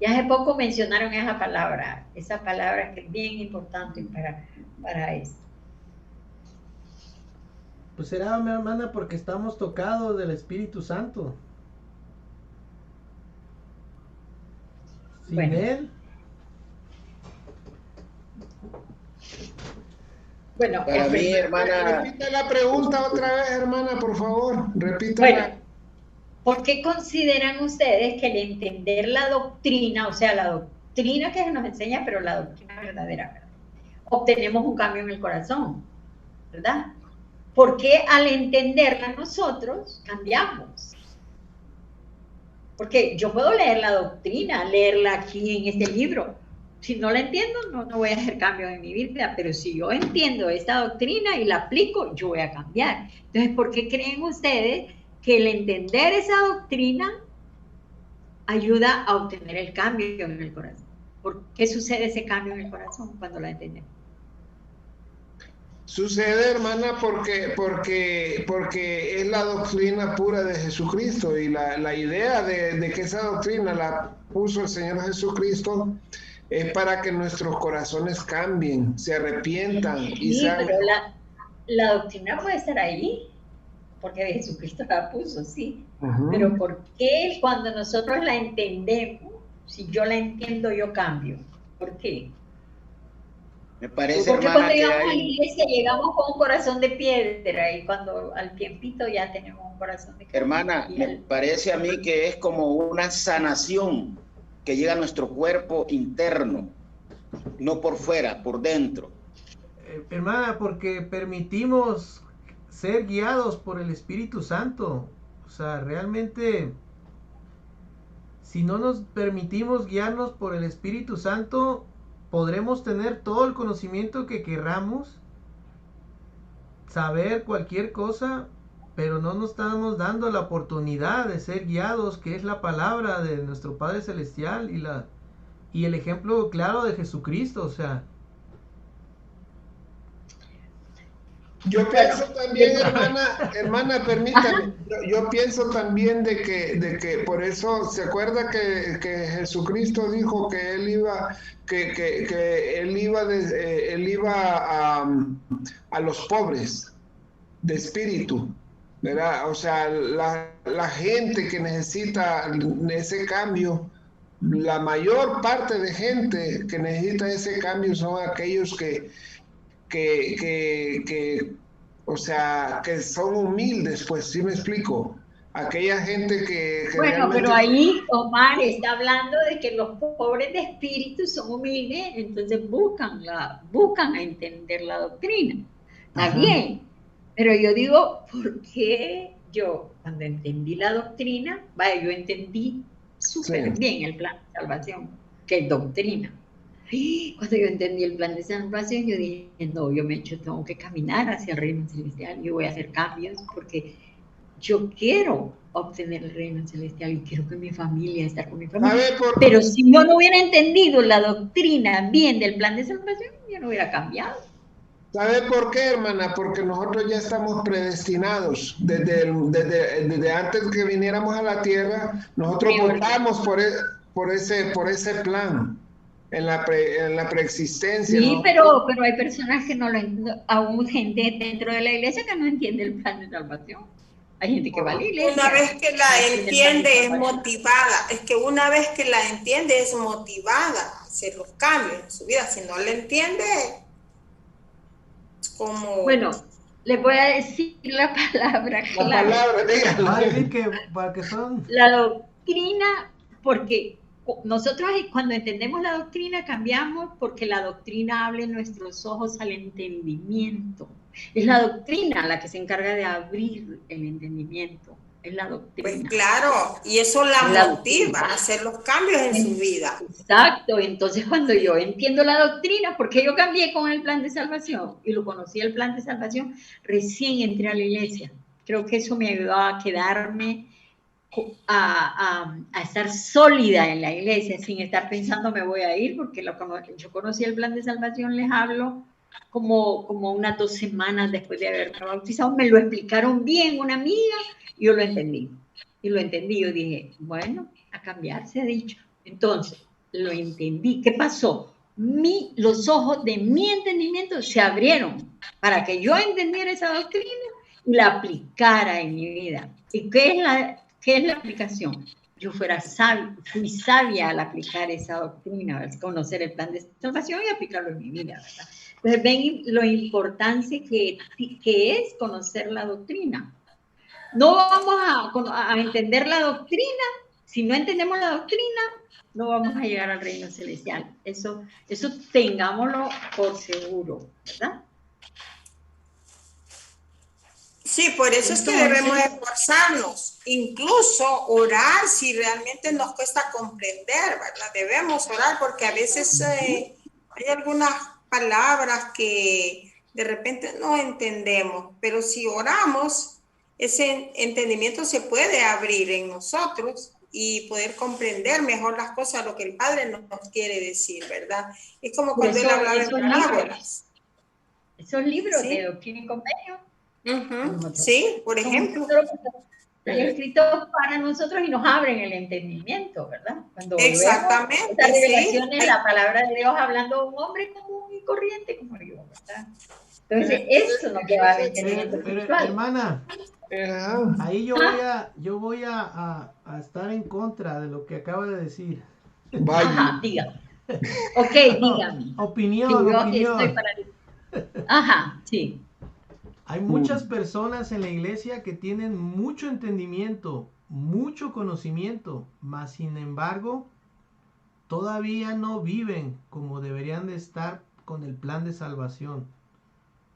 Y hace poco mencionaron esa palabra que es bien importante para eso. Pues será, mi hermana, porque estamos tocados del Espíritu Santo. Sin Bueno. Él. Bueno, Para mí, hermana. Repita la pregunta otra vez, hermana, por favor. Repítala. Bueno, ¿por qué consideran ustedes que el entender la doctrina, o sea, la doctrina que se nos enseña, pero la doctrina verdadera, obtenemos un cambio en el corazón, ¿verdad? ¿Por qué al entenderla nosotros cambiamos? Porque yo puedo leer la doctrina, leerla aquí en este libro. Si no la entiendo, no voy a hacer cambios en mi vida, pero si yo entiendo esta doctrina y la aplico, yo voy a cambiar. Entonces, ¿por qué creen ustedes que el entender esa doctrina ayuda a obtener el cambio en el corazón? ¿Por qué sucede ese cambio en el corazón cuando la entendemos? Sucede, hermana, porque es la doctrina pura de Jesucristo, y la idea de que esa doctrina la puso el Señor Jesucristo es para que nuestros corazones cambien, se arrepientan. Sí, pero la doctrina puede estar ahí, porque Jesucristo la puso, sí. Pero ¿por qué cuando nosotros la entendemos, si yo la entiendo, yo cambio? ¿Por qué? Me parece, porque hermana, cuando llegamos que a la iglesia llegamos con un corazón de piedra, y cuando al tiempito ya tenemos un corazón de piedra. Hermana, me parece a mí que es como una sanación que llega a nuestro cuerpo interno, no por fuera, por dentro. Hermana, porque permitimos ser guiados por el Espíritu Santo. O sea, realmente, si no nos permitimos guiarnos por el Espíritu Santo, podremos tener todo el conocimiento que querramos, saber cualquier cosa, pero no nos estamos dando la oportunidad de ser guiados, que es la palabra de nuestro Padre Celestial y el ejemplo claro de Jesucristo. O sea, yo pienso también, hermana, permítame, yo pienso también de que por eso, ¿se acuerda que Jesucristo dijo que él iba a los pobres de espíritu, ¿verdad? O sea, la gente que necesita ese cambio, la mayor parte de gente que necesita ese cambio son aquellos que o sea, que son humildes, pues, ¿sí me explico? Aquella gente que bueno, realmente... pero ahí Omar está hablando de que los pobres de espíritu son humildes, entonces buscan a entender la doctrina. Está bien, pero yo digo, ¿por qué yo, cuando entendí la doctrina, yo entendí súper bien el plan de salvación, que es doctrina. Cuando yo entendí el plan de salvación, yo dije, no, tengo que caminar hacia el reino celestial, yo voy a hacer cambios porque yo quiero obtener el reino celestial y quiero que mi familia, estar con mi familia. ¿Sabe por Pero si yo no hubiera entendido la doctrina bien del plan de salvación, yo no hubiera cambiado. ¿Sabe por qué, hermana? Porque nosotros ya estamos predestinados. Desde antes que viniéramos a la tierra, nosotros votamos por ese plan en la preexistencia. Sí, ¿no? pero hay personas que no lo entienden, aún gente dentro de la iglesia que no entiende el plan de salvación. Hay gente que va a la iglesia. Una vez que la entiende es motivada, es que una vez que la entiende es motivada a hacer los cambios en su vida. Si no la entiende, es como... Bueno, le voy a decir la palabra clave. La palabra, dígalo. Va a decir que para que son... La doctrina, porque nosotros cuando entendemos la doctrina cambiamos porque la doctrina abre nuestros ojos al entendimiento. Es la doctrina la que se encarga de abrir el entendimiento. Es la doctrina. Pues claro, y eso la motiva a hacer los cambios en su vida. Exacto, entonces cuando yo entiendo la doctrina, porque yo cambié con el plan de salvación y lo conocí el plan de salvación, recién entré a la iglesia. Creo que eso me ayudó a quedarme, a estar sólida en la iglesia, sin estar pensando me voy a ir, porque yo conocí el plan de salvación, les hablo, como unas 2 semanas después de haberme bautizado, me lo explicaron bien una amiga, y yo lo entendí. Y lo entendí, yo dije, bueno, a cambiar se ha dicho. Entonces, lo entendí. ¿Qué pasó? Los ojos de mi entendimiento se abrieron para que yo entendiera esa doctrina y la aplicara en mi vida. ¿Y qué es la aplicación? Yo fui sabia al aplicar esa doctrina, al conocer el plan de salvación y aplicarlo en mi vida, ¿verdad? Entonces ven lo importante que es conocer la doctrina. No vamos a entender la doctrina, si no entendemos la doctrina, no vamos a llegar al reino celestial. Eso tengámoslo por seguro, ¿verdad? Sí, por eso es que debemos esforzarnos, incluso orar si realmente nos cuesta comprender, ¿verdad? Debemos orar porque a veces hay algunas palabras que de repente no entendemos, pero si oramos, ese entendimiento se puede abrir en nosotros y poder comprender mejor las cosas, lo que el Padre nos quiere decir, ¿verdad? Es como cuando Él hablaba en parábolas. Esos libros de Doctrina y Convenio. Sí, por ejemplo. Están escritos para nosotros y nos abren el entendimiento, ¿verdad? Cuando exactamente. Esta revelación es la palabra de Dios hablando a un hombre común y corriente como yo, ¿verdad? Entonces, eso nos lleva al entendimiento espiritual. Hermana, ahí yo voy a estar en contra de lo que acaba de decir. Ajá, diga. Ok, dígame. Opinión. Estoy para... Ajá, sí. Hay muchas personas en la iglesia que tienen mucho entendimiento, mucho conocimiento, mas sin embargo, todavía no viven como deberían de estar con el plan de salvación.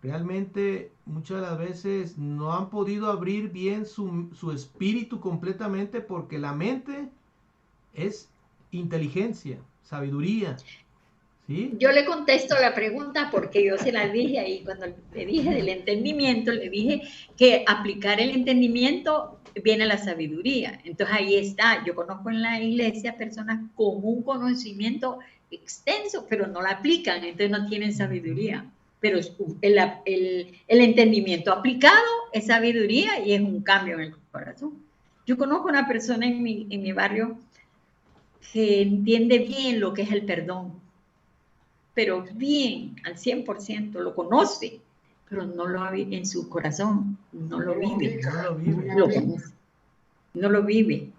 Realmente muchas de las veces no han podido abrir bien su espíritu completamente porque la mente es inteligencia, sabiduría. ¿Sí? Yo le contesto la pregunta porque yo se la dije ahí cuando le dije del entendimiento, le dije que aplicar el entendimiento viene la sabiduría. Entonces ahí está, yo conozco en la iglesia personas con un conocimiento extenso, pero no la aplican, entonces no tienen sabiduría. Pero el entendimiento aplicado es sabiduría y es un cambio en el corazón. Yo conozco una persona en mi barrio que entiende bien lo que es el perdón, pero bien, al 100%, lo conoce, pero no lo vive en su corazón, no lo vive. No lo vive.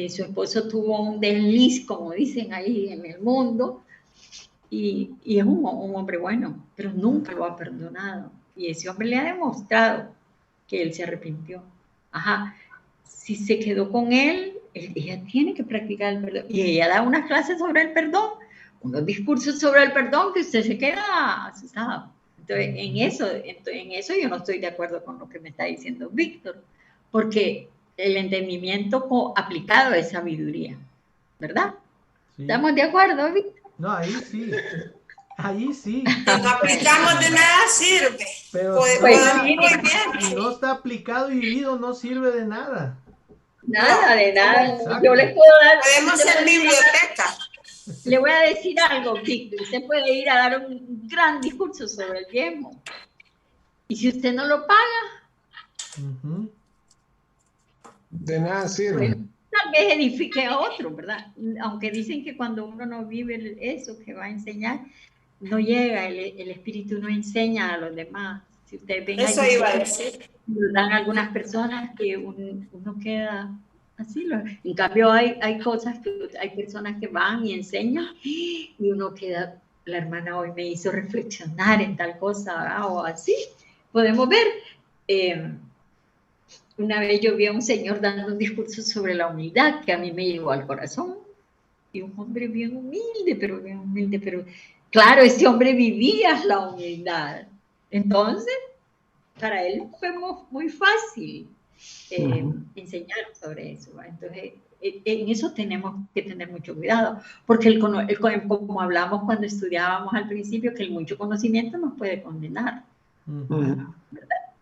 Su esposo tuvo un desliz, como dicen ahí en el mundo, y es un hombre bueno, pero nunca lo ha perdonado. Y ese hombre le ha demostrado que él se arrepintió. Ajá, si se quedó con él, ella tiene que practicar el perdón. Y ella da unas clases sobre el perdón, unos discursos sobre el perdón que usted se queda asustado. Entonces, en eso yo no estoy de acuerdo con lo que me está diciendo Víctor, porque el entendimiento aplicado es sabiduría, ¿verdad? Sí. ¿Estamos de acuerdo, Víctor? No, ahí sí. Ahí sí. Si no aplicamos de nada sirve. Pero Pues, si muy bien. no está aplicado y vivido, no sirve de nada. Nada, de nada. Exacto. Yo les puedo dar... Podemos ser biblioteca. Le voy a decir algo, Víctor. Usted puede ir a dar un gran discurso sobre el diezmo. Y si usted no lo paga, de nada sirve. pues, tal vez edifique a otro, ¿verdad? Aunque dicen que cuando uno no vive eso que va a enseñar, no llega, el espíritu no enseña a los demás. Si ustedes ven, Eso iba a decir. Dan algunas personas que uno queda así. En cambio, hay cosas que hay personas que van y enseñan y uno queda, la hermana hoy me hizo reflexionar en tal cosa, o así. Podemos ver. Una vez yo vi a un señor dando un discurso sobre la humildad que a mí me llegó al corazón. Y un hombre bien humilde, pero claro, ese hombre vivía la humildad. Entonces, para él fue muy fácil enseñar sobre eso, ¿va? Entonces, en eso tenemos que tener mucho cuidado, porque como hablamos cuando estudiábamos al principio, que el mucho conocimiento nos puede condenar. ¿Verdad?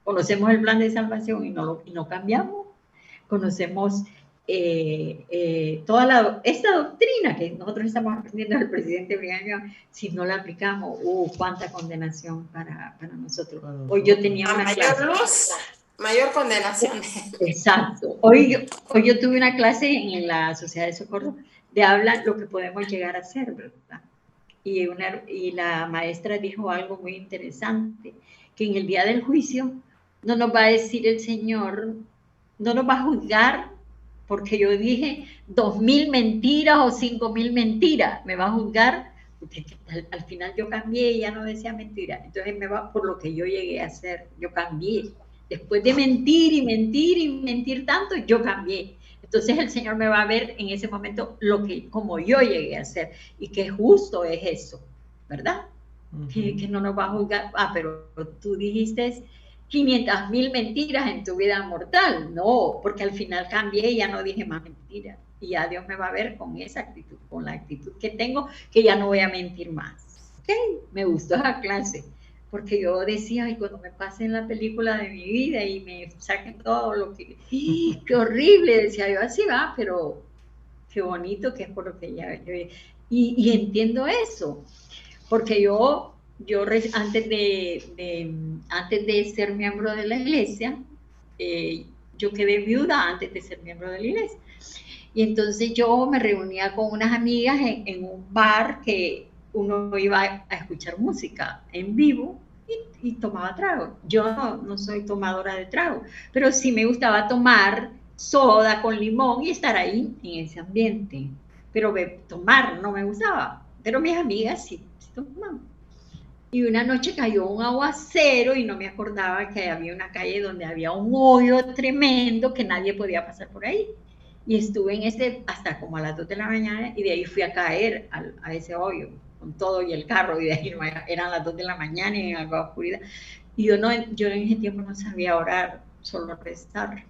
Conocemos el plan de salvación y no cambiamos. Conocemos esta doctrina que nosotros estamos aprendiendo del presidente Brigham, si no la aplicamos, cuánta condenación para nosotros. Hoy yo tenía una clase. Mayor condenación. Exacto. Hoy yo tuve una clase en la Sociedad de Socorro de hablar lo que podemos llegar a hacer, ¿verdad? Y la maestra dijo algo muy interesante, que en el día del juicio no nos va a decir el Señor, no nos va a juzgar porque yo dije 2,000 mentiras o 5,000 mentiras, me va a juzgar porque al final yo cambié y ya no decía mentira. Entonces me va por lo que yo llegué a hacer, yo cambié. Después de mentir y mentir y mentir tanto, yo cambié. Entonces el Señor me va a ver en ese momento como yo llegué a hacer, y que justo es eso, ¿verdad? Que no nos va a juzgar. Pero tú dijiste 500,000 mentiras en tu vida mortal. No, porque al final cambié y ya no dije más mentiras. Y ya Dios me va a ver con esa actitud, con la actitud que tengo, que ya no voy a mentir más. ¿Ok? Me gustó esa clase. Porque yo decía, ay, cuando me pasen la película de mi vida y me saquen todo lo que... ¡Qué horrible! Decía yo, así va, pero qué bonito que es por lo que ya... Y entiendo eso, porque yo antes de ser miembro de la iglesia, yo quedé viuda antes de ser miembro de la iglesia. Y entonces yo me reunía con unas amigas en un bar que uno iba a escuchar música en vivo y tomaba trago. Yo no soy tomadora de trago, pero sí me gustaba tomar soda con limón y estar ahí en ese ambiente. Pero tomar no me gustaba, pero mis amigas sí tomaban. Y una noche cayó un aguacero y no me acordaba que había una calle donde había un hoyo tremendo que nadie podía pasar por ahí. Y estuve en hasta como a las 2 de la mañana y de ahí fui a caer a ese hoyo con todo y el carro, y de ahí eran las 2 de la mañana y en algo oscuridad. Y yo en ese tiempo no sabía orar, solo rezar.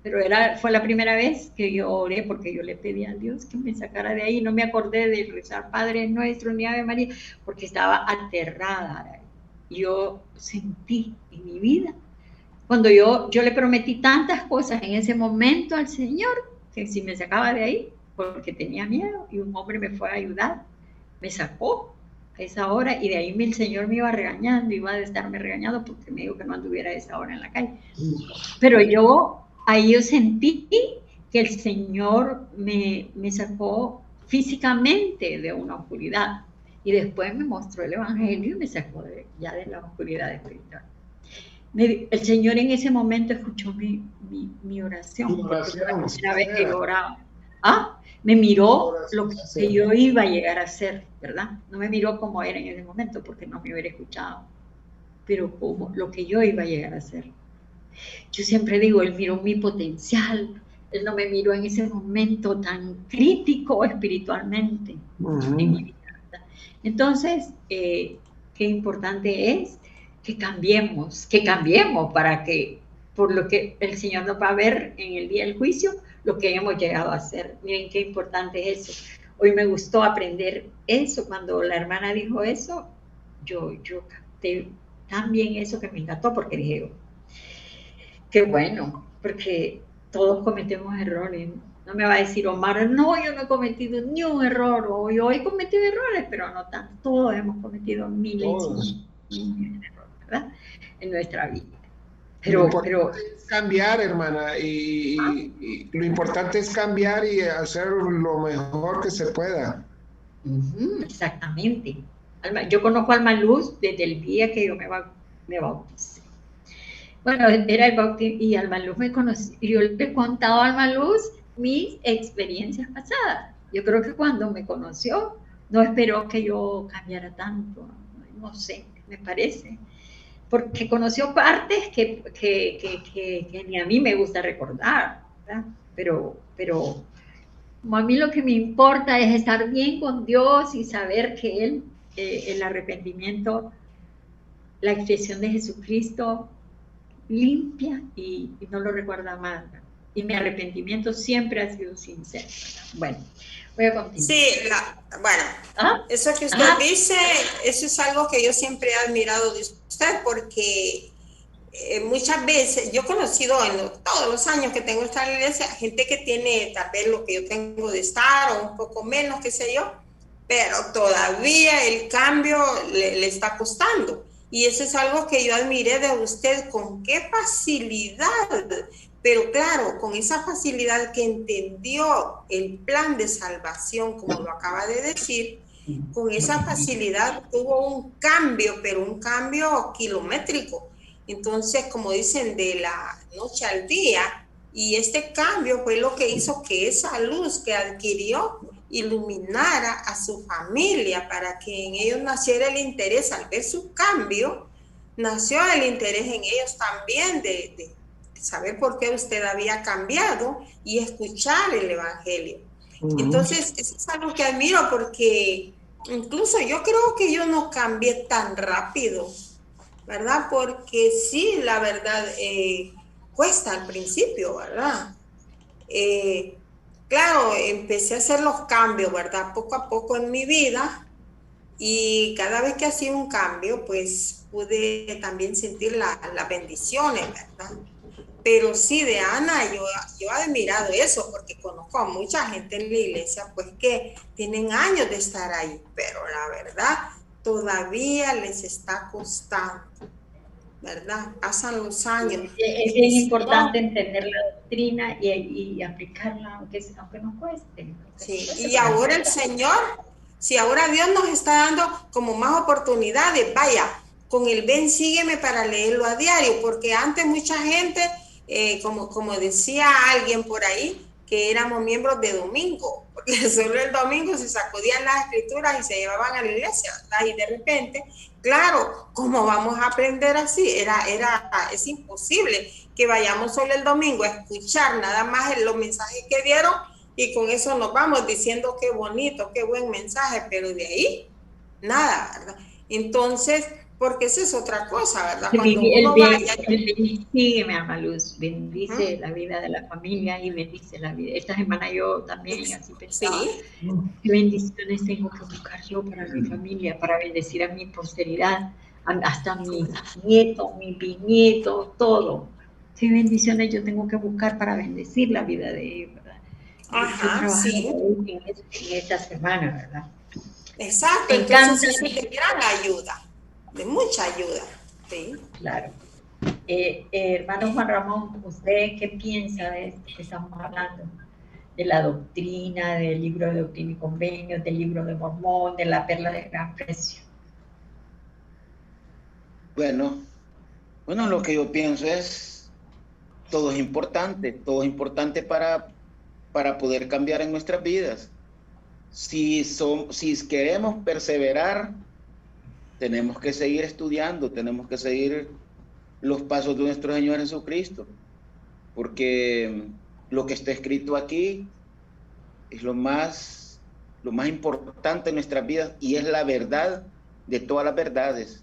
Pero fue la primera vez que yo oré, porque yo le pedí a Dios que me sacara de ahí. No me acordé de rezar Padre Nuestro ni Ave María, porque estaba aterrada. Yo sentí en mi vida, cuando yo le prometí tantas cosas en ese momento al Señor, que si me sacaba de ahí, porque tenía miedo, y un hombre me fue a ayudar, me sacó a esa hora, y de ahí el Señor me iba regañando, iba a estarme regañando porque me dijo que no anduviera a esa hora en la calle. Pero ahí yo sentí que el Señor me sacó físicamente de una oscuridad, y después me mostró el Evangelio y me sacó ya de la oscuridad espiritual. El Señor en ese momento escuchó mi oración, porque fue la primera vez que yo oraba. Me miró lo que yo iba a llegar a ser, ¿verdad? No me miró como era en ese momento, porque no me hubiera escuchado, pero como lo que yo iba a llegar a ser. Yo siempre digo, Él miró mi potencial, Él no me miró en ese momento tan crítico espiritualmente en mi vida, ¿verdad? Entonces, qué importante es que cambiemos para que, por lo que el Señor nos va a ver en el día del juicio, lo que hemos llegado a hacer. Miren qué importante es eso. Hoy me gustó aprender eso. Cuando la hermana dijo eso, yo capté tan bien eso que me encantó, porque dije, qué bueno, porque todos cometemos errores. No me va a decir Omar, no, yo no he cometido ni un error, o yo he cometido errores, pero no tanto. Todos hemos cometido miles y miles de errores, ¿verdad? En nuestra vida. Lo importante es cambiar, hermana, y lo importante es cambiar y hacer lo mejor que se pueda. Exactamente. Yo conozco a Alma Luz desde el día que yo me bauticé. Bueno, era el bautismo y Alma Luz me conocí. Yo le he contado a Alma Luz mis experiencias pasadas. Yo creo que cuando me conoció, no esperó que yo cambiara tanto. No sé, me parece. Porque conoció partes que ni a mí me gusta recordar, ¿verdad? Pero como a mí lo que me importa es estar bien con Dios y saber que Él, el arrepentimiento, la expresión de Jesucristo, limpia y no lo recuerda más. Y mi arrepentimiento siempre ha sido sincero. Bueno, voy a continuar. Sí, bueno, eso que usted dice, eso es algo que yo siempre he admirado de usted, porque muchas veces, yo he conocido en todos los años que tengo esta iglesia, gente que tiene tal vez lo que yo tengo de estar o un poco menos, qué sé yo, pero todavía el cambio le está costando. Y eso es algo que yo admiré de usted, con qué facilidad, pero claro, con esa facilidad que entendió el plan de salvación, como lo acaba de decir, con esa facilidad tuvo un cambio, pero un cambio kilométrico. Entonces, como dicen, de la noche al día, y este cambio fue lo que hizo que esa luz que adquirió iluminara a su familia, para que en ellos naciera el interés. Al ver su cambio, nació el interés en ellos también de saber por qué usted había cambiado y escuchar el evangelio. Entonces, eso es algo que admiro, porque incluso yo creo que yo no cambié tan rápido, ¿verdad? Porque sí, la verdad, cuesta al principio, ¿verdad? Claro, empecé a hacer los cambios, ¿verdad? Poco a poco en mi vida, y cada vez que hacía un cambio, pues pude también sentir las bendiciones, ¿verdad? Pero sí, de Ana, yo he admirado eso, porque conozco a mucha gente en la iglesia, pues que tienen años de estar ahí, pero la verdad, todavía les está costando, ¿verdad? Pasan los años. Es bien importante entender la doctrina y aplicarla, aunque nos cueste. Sí, y ahora el Señor, si ahora Dios nos está dando como más oportunidades, vaya, con el ven, sígueme para leerlo a diario, porque antes mucha gente, como decía alguien por ahí, que éramos miembros de domingo, porque solo el domingo se sacudían las escrituras y se llevaban a la iglesia, ¿verdad? Y de repente, claro, ¿cómo vamos a aprender así? Es imposible que vayamos solo el domingo a escuchar nada más los mensajes que dieron, y con eso nos vamos diciendo qué bonito, qué buen mensaje, pero de ahí, nada, ¿verdad? Entonces, porque esa es otra cosa, ¿verdad? Cuando uno vaya... Sígueme, Alma Luz, bendice la vida de la familia y bendice la vida. Esta semana yo también así pensaba. ¿Sí? ¿Qué bendiciones tengo que buscar yo para mi familia, para bendecir a mi posteridad, hasta mis nietos, mis bisnietos, todo? ¿Qué bendiciones yo tengo que buscar para bendecir la vida de ellos, verdad? Ajá, sí. En esta semana, ¿verdad? Exacto, entonces es de gran ayuda, de mucha ayuda. Sí. Claro. Hermano Juan Ramón, ¿usted qué piensa de esto que estamos hablando? De la doctrina, del libro de Doctrina y Convenios, del libro de Mormón, de la perla de gran precio. Bueno, lo que yo pienso es, todo es importante para poder cambiar en nuestras vidas. Si queremos perseverar, tenemos que seguir estudiando, tenemos que seguir los pasos de nuestro Señor Jesucristo, porque lo que está escrito aquí es lo más importante en nuestras vidas, y es la verdad de todas las verdades.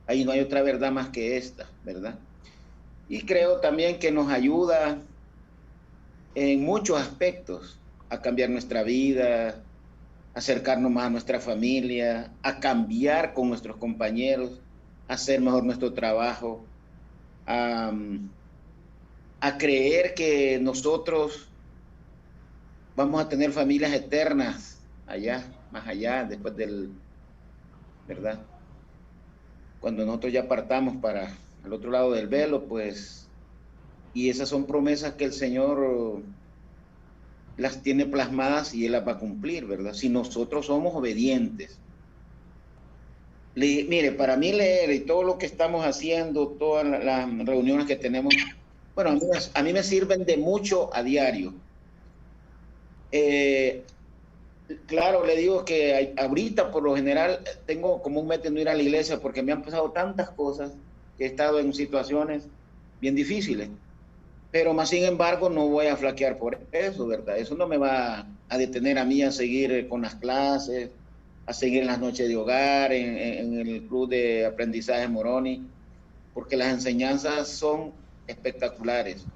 Ahí no hay otra verdad más que esta, ¿verdad? Y creo también que nos ayuda en muchos aspectos a cambiar nuestra vida, acercarnos más a nuestra familia, a cambiar con nuestros compañeros, a hacer mejor nuestro trabajo, a creer que nosotros vamos a tener familias eternas allá, más allá, después del, ¿verdad? Cuando nosotros ya partamos para el otro lado del velo, pues, y esas son promesas que el Señor las tiene plasmadas y Él las va a cumplir, ¿verdad? Si nosotros somos obedientes. Mire, para mí leer y todo lo que estamos haciendo, todas las reuniones que tenemos, bueno, a mí me sirven de mucho a diario. Claro, le digo que ahorita por lo general tengo como un mes de no ir a la iglesia porque me han pasado tantas cosas que he estado en situaciones bien difíciles. Pero más sin embargo no voy a flaquear por eso, ¿verdad? Eso no me va a detener a mí a seguir con las clases, a seguir en las noches de hogar, en el club de aprendizaje Moroni, porque las enseñanzas son espectaculares.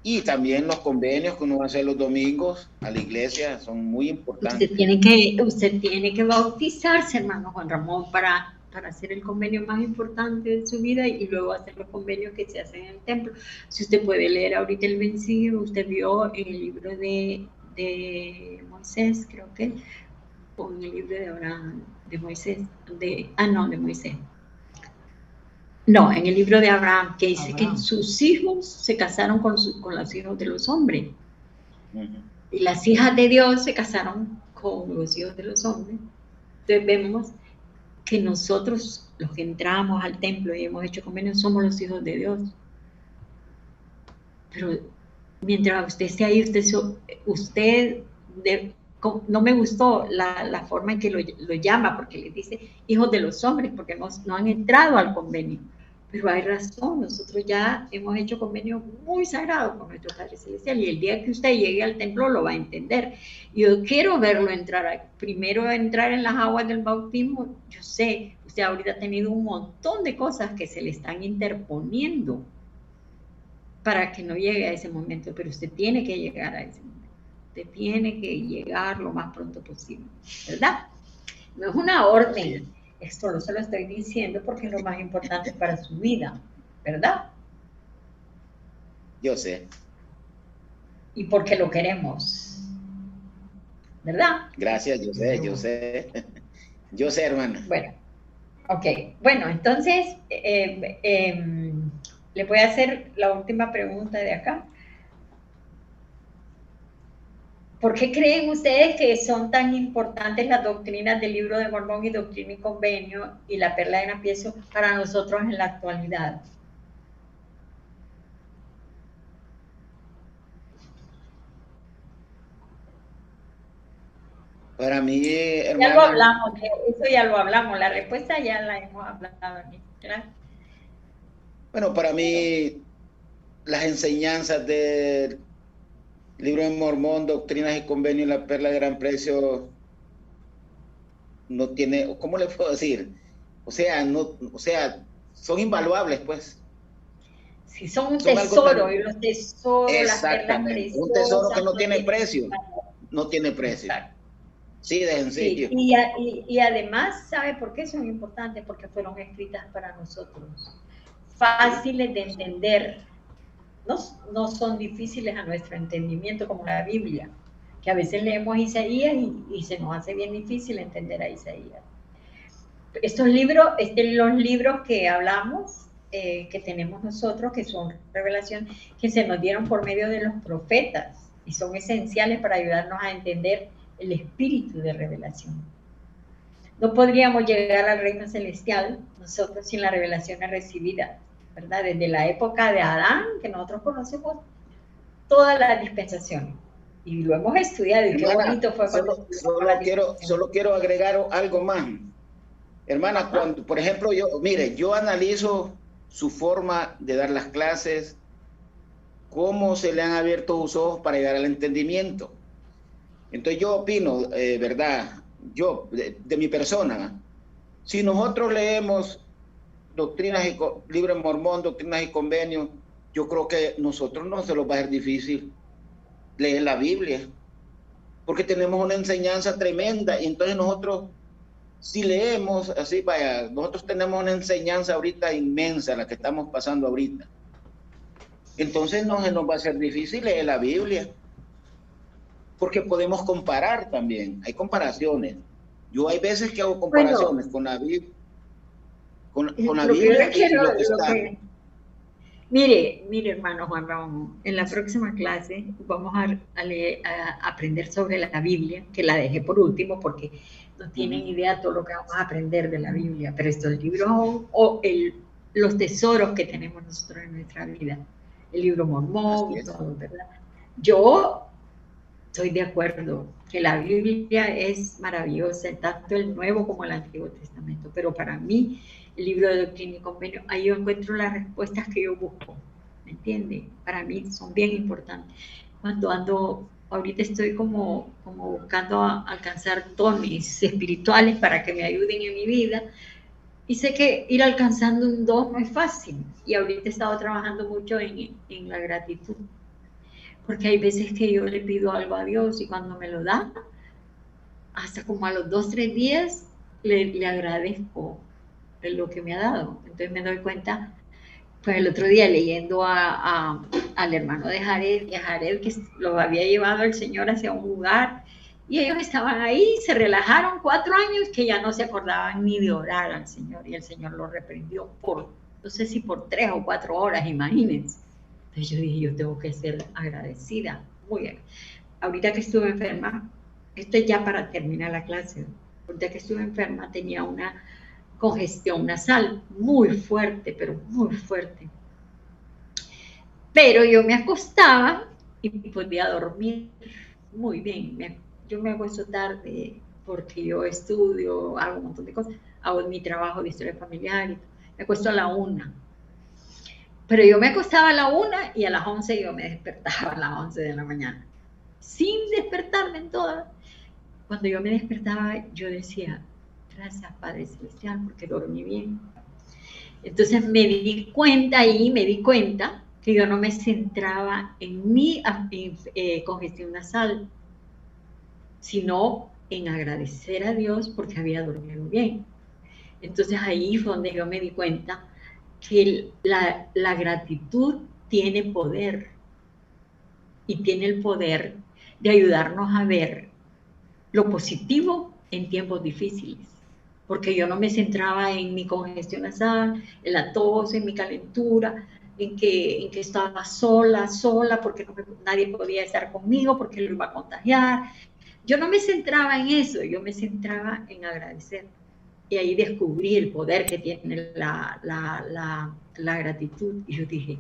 Y también los convenios que uno va a hacer los domingos a la iglesia son muy importantes. Usted tiene que bautizarse, hermano Juan Ramón, para hacer el convenio más importante de su vida y luego hacer los convenios que se hacen en el templo. Si usted puede leer ahorita el vencido, usted vio en el libro de Moisés, creo que, o en el libro de Abraham, de Moisés, de Moisés. No, en el libro de Abraham, que dice que sus hijos se casaron con los hijos de los hombres. Y las hijas de Dios se casaron con los hijos de los hombres. Entonces vemos que nosotros, los que entramos al templo y hemos hecho convenios, somos los hijos de Dios. Pero mientras usted esté ahí, no me gustó la forma en que lo llama, porque le dice hijos de los hombres, porque no han entrado al convenio. Pero hay razón, nosotros ya hemos hecho convenios muy sagrados con nuestro Padre Celestial, y el día que usted llegue al templo lo va a entender. Yo quiero verlo primero entrar en las aguas del bautismo. Yo sé, usted ahorita ha tenido un montón de cosas que se le están interponiendo para que no llegue a ese momento, pero usted tiene que llegar a ese momento. Usted tiene que llegar lo más pronto posible, ¿verdad? No es una orden, esto no se lo estoy diciendo porque es lo más importante para su vida, ¿verdad? Yo sé. Y porque lo queremos, ¿verdad? Gracias, yo sé. Yo sé, hermana. Bueno, ok. Bueno, entonces, le voy a hacer la última pregunta de acá. ¿Por qué creen ustedes que son tan importantes las doctrinas del Libro de Mormón y Doctrina y Convenio y la Perla de Gran Precio para nosotros en la actualidad? Para mí, hermana, ya lo hablamos, eso ya lo hablamos, la respuesta ya la hemos hablado aquí, ¿verdad? Bueno, para mí, las enseñanzas del Libro de Mormón, Doctrinas y Convenios y la Perla de Gran Precio no tiene, ¿cómo le puedo decir? O sea, son invaluables, pues. Sí, son un tesoro, y los tesoros, exactamente, las perlas preciosas, un tesoro que no tiene precio, no tiene precio. Exacto. Sí, de sencillo. Sí, y además, ¿sabe por qué son importantes? Porque fueron escritas para nosotros, fáciles de entender. No son difíciles a nuestro entendimiento como la Biblia, que a veces leemos Isaías y se nos hace bien difícil entender a Isaías. Estos libros, los libros que hablamos, que tenemos nosotros, que son revelación, que se nos dieron por medio de los profetas y son esenciales para ayudarnos a entender el espíritu de revelación. No podríamos llegar al reino celestial nosotros sin la revelación recibida, ¿verdad? Desde la época de Adán, que nosotros conocemos todas las dispensaciones y lo hemos estudiado, y qué bonito fue. Solo quiero agregar algo más. Hermana, cuando, por ejemplo, yo analizo su forma de dar las clases, cómo se le han abierto sus ojos para llegar al entendimiento. Entonces yo opino, ¿verdad? Yo, de mi persona, si nosotros leemos doctrinas y Libro de Mormón, Doctrinas y Convenios, yo creo que nosotros no se nos va a ser difícil leer la Biblia. porque tenemos una enseñanza tremenda y entonces nosotros, si leemos así, vaya, nosotros tenemos una enseñanza ahorita inmensa, la que estamos pasando ahorita. Entonces no se nos va a ser difícil leer la Biblia, porque podemos comparar también, hay comparaciones. Yo hay veces que hago comparaciones con la Biblia, con la Biblia y lo que está. Mire, hermano Juan Ramón, en la próxima clase vamos a aprender sobre la Biblia, que la dejé por último porque no tienen idea todo lo que vamos a aprender de la Biblia, pero estos libros los tesoros que tenemos nosotros en nuestra vida, el libro Mormón y todo, ¿verdad? Yo estoy de acuerdo que la Biblia es maravillosa, tanto el Nuevo como el Antiguo Testamento, pero para mí el libro de Doctrina y Convenio, ahí yo encuentro las respuestas que yo busco, ¿me entiende? Para mí son bien importantes. Cuando ahorita estoy como buscando alcanzar dones espirituales para que me ayuden en mi vida, y sé que ir alcanzando un don no es fácil, y ahorita he estado trabajando mucho en la gratitud, porque hay veces que yo le pido algo a Dios y cuando me lo da, hasta como a los 2-3 días le agradezco lo que me ha dado. Entonces me doy cuenta, pues el otro día leyendo al hermano de Jared, que lo había llevado el Señor hacia un lugar, y ellos estaban ahí, se relajaron 4 años, que ya no se acordaban ni de orar al Señor, y el Señor lo reprendió no sé si por 3 o 4 horas, imagínense. Entonces yo dije, yo tengo que ser agradecida. Muy bien. Ahorita que estuve enferma, esto es ya para terminar la clase, ahorita que estuve enferma tenía una congestión nasal muy fuerte, pero muy fuerte. Pero yo me acostaba y podía dormir muy bien. Yo me acuesto tarde porque yo estudio, hago un montón de cosas, hago mi trabajo de historia familiar, y me acuesto a la 1. Pero yo me acostaba a la 1 y a las 11 yo me despertaba a las 11 de la mañana, sin despertarme en todas. Cuando yo me despertaba, yo decía, gracias Padre Celestial, porque dormí bien. Entonces me di cuenta que yo no me centraba en mi congestión nasal, sino en agradecer a Dios porque había dormido bien. Entonces ahí fue donde yo me di cuenta que la gratitud tiene poder, y tiene el poder de ayudarnos a ver lo positivo en tiempos difíciles, porque yo no me centraba en mi congestión nasal, en la tos, en mi calentura, en que estaba sola, porque nadie podía estar conmigo, porque lo iba a contagiar. Yo no me centraba en eso, yo me centraba en agradecer. Y ahí descubrí el poder que tiene la gratitud. Y yo dije,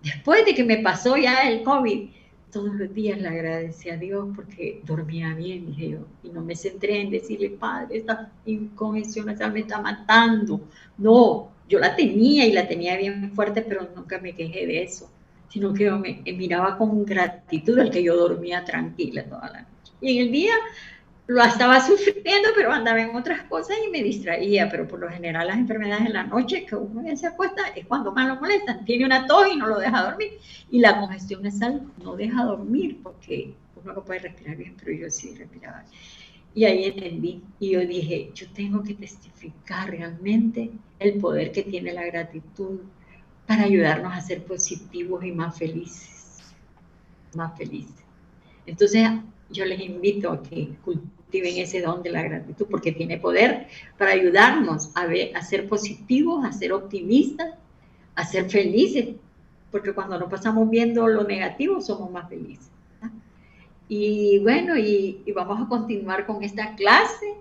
después de que me pasó ya el COVID, todos los días le agradecí a Dios porque dormía bien, dije yo, y no me centré en decirle, Padre, esta congestión nasal me está matando. No, yo la tenía y la tenía bien fuerte, pero nunca me quejé de eso, sino que yo me miraba con gratitud al que yo dormía tranquila toda la noche. Y en el día lo estaba sufriendo, pero andaba en otras cosas y me distraía, pero por lo general las enfermedades en la noche que uno ya se acuesta es cuando más lo molestan, tiene una tos y no lo deja dormir, y la congestión nasal no deja dormir porque uno no puede respirar bien, pero yo sí respiraba. Y ahí entendí, y yo dije, yo tengo que testificar realmente el poder que tiene la gratitud para ayudarnos a ser positivos y más felices, más felices. Entonces, yo les invito a que cultiven ese don de la gratitud porque tiene poder para ayudarnos a ser positivos, a ser optimistas, a ser felices, porque cuando nos pasamos viendo lo negativo somos más felices, ¿verdad? Y bueno, y vamos a continuar con esta clase,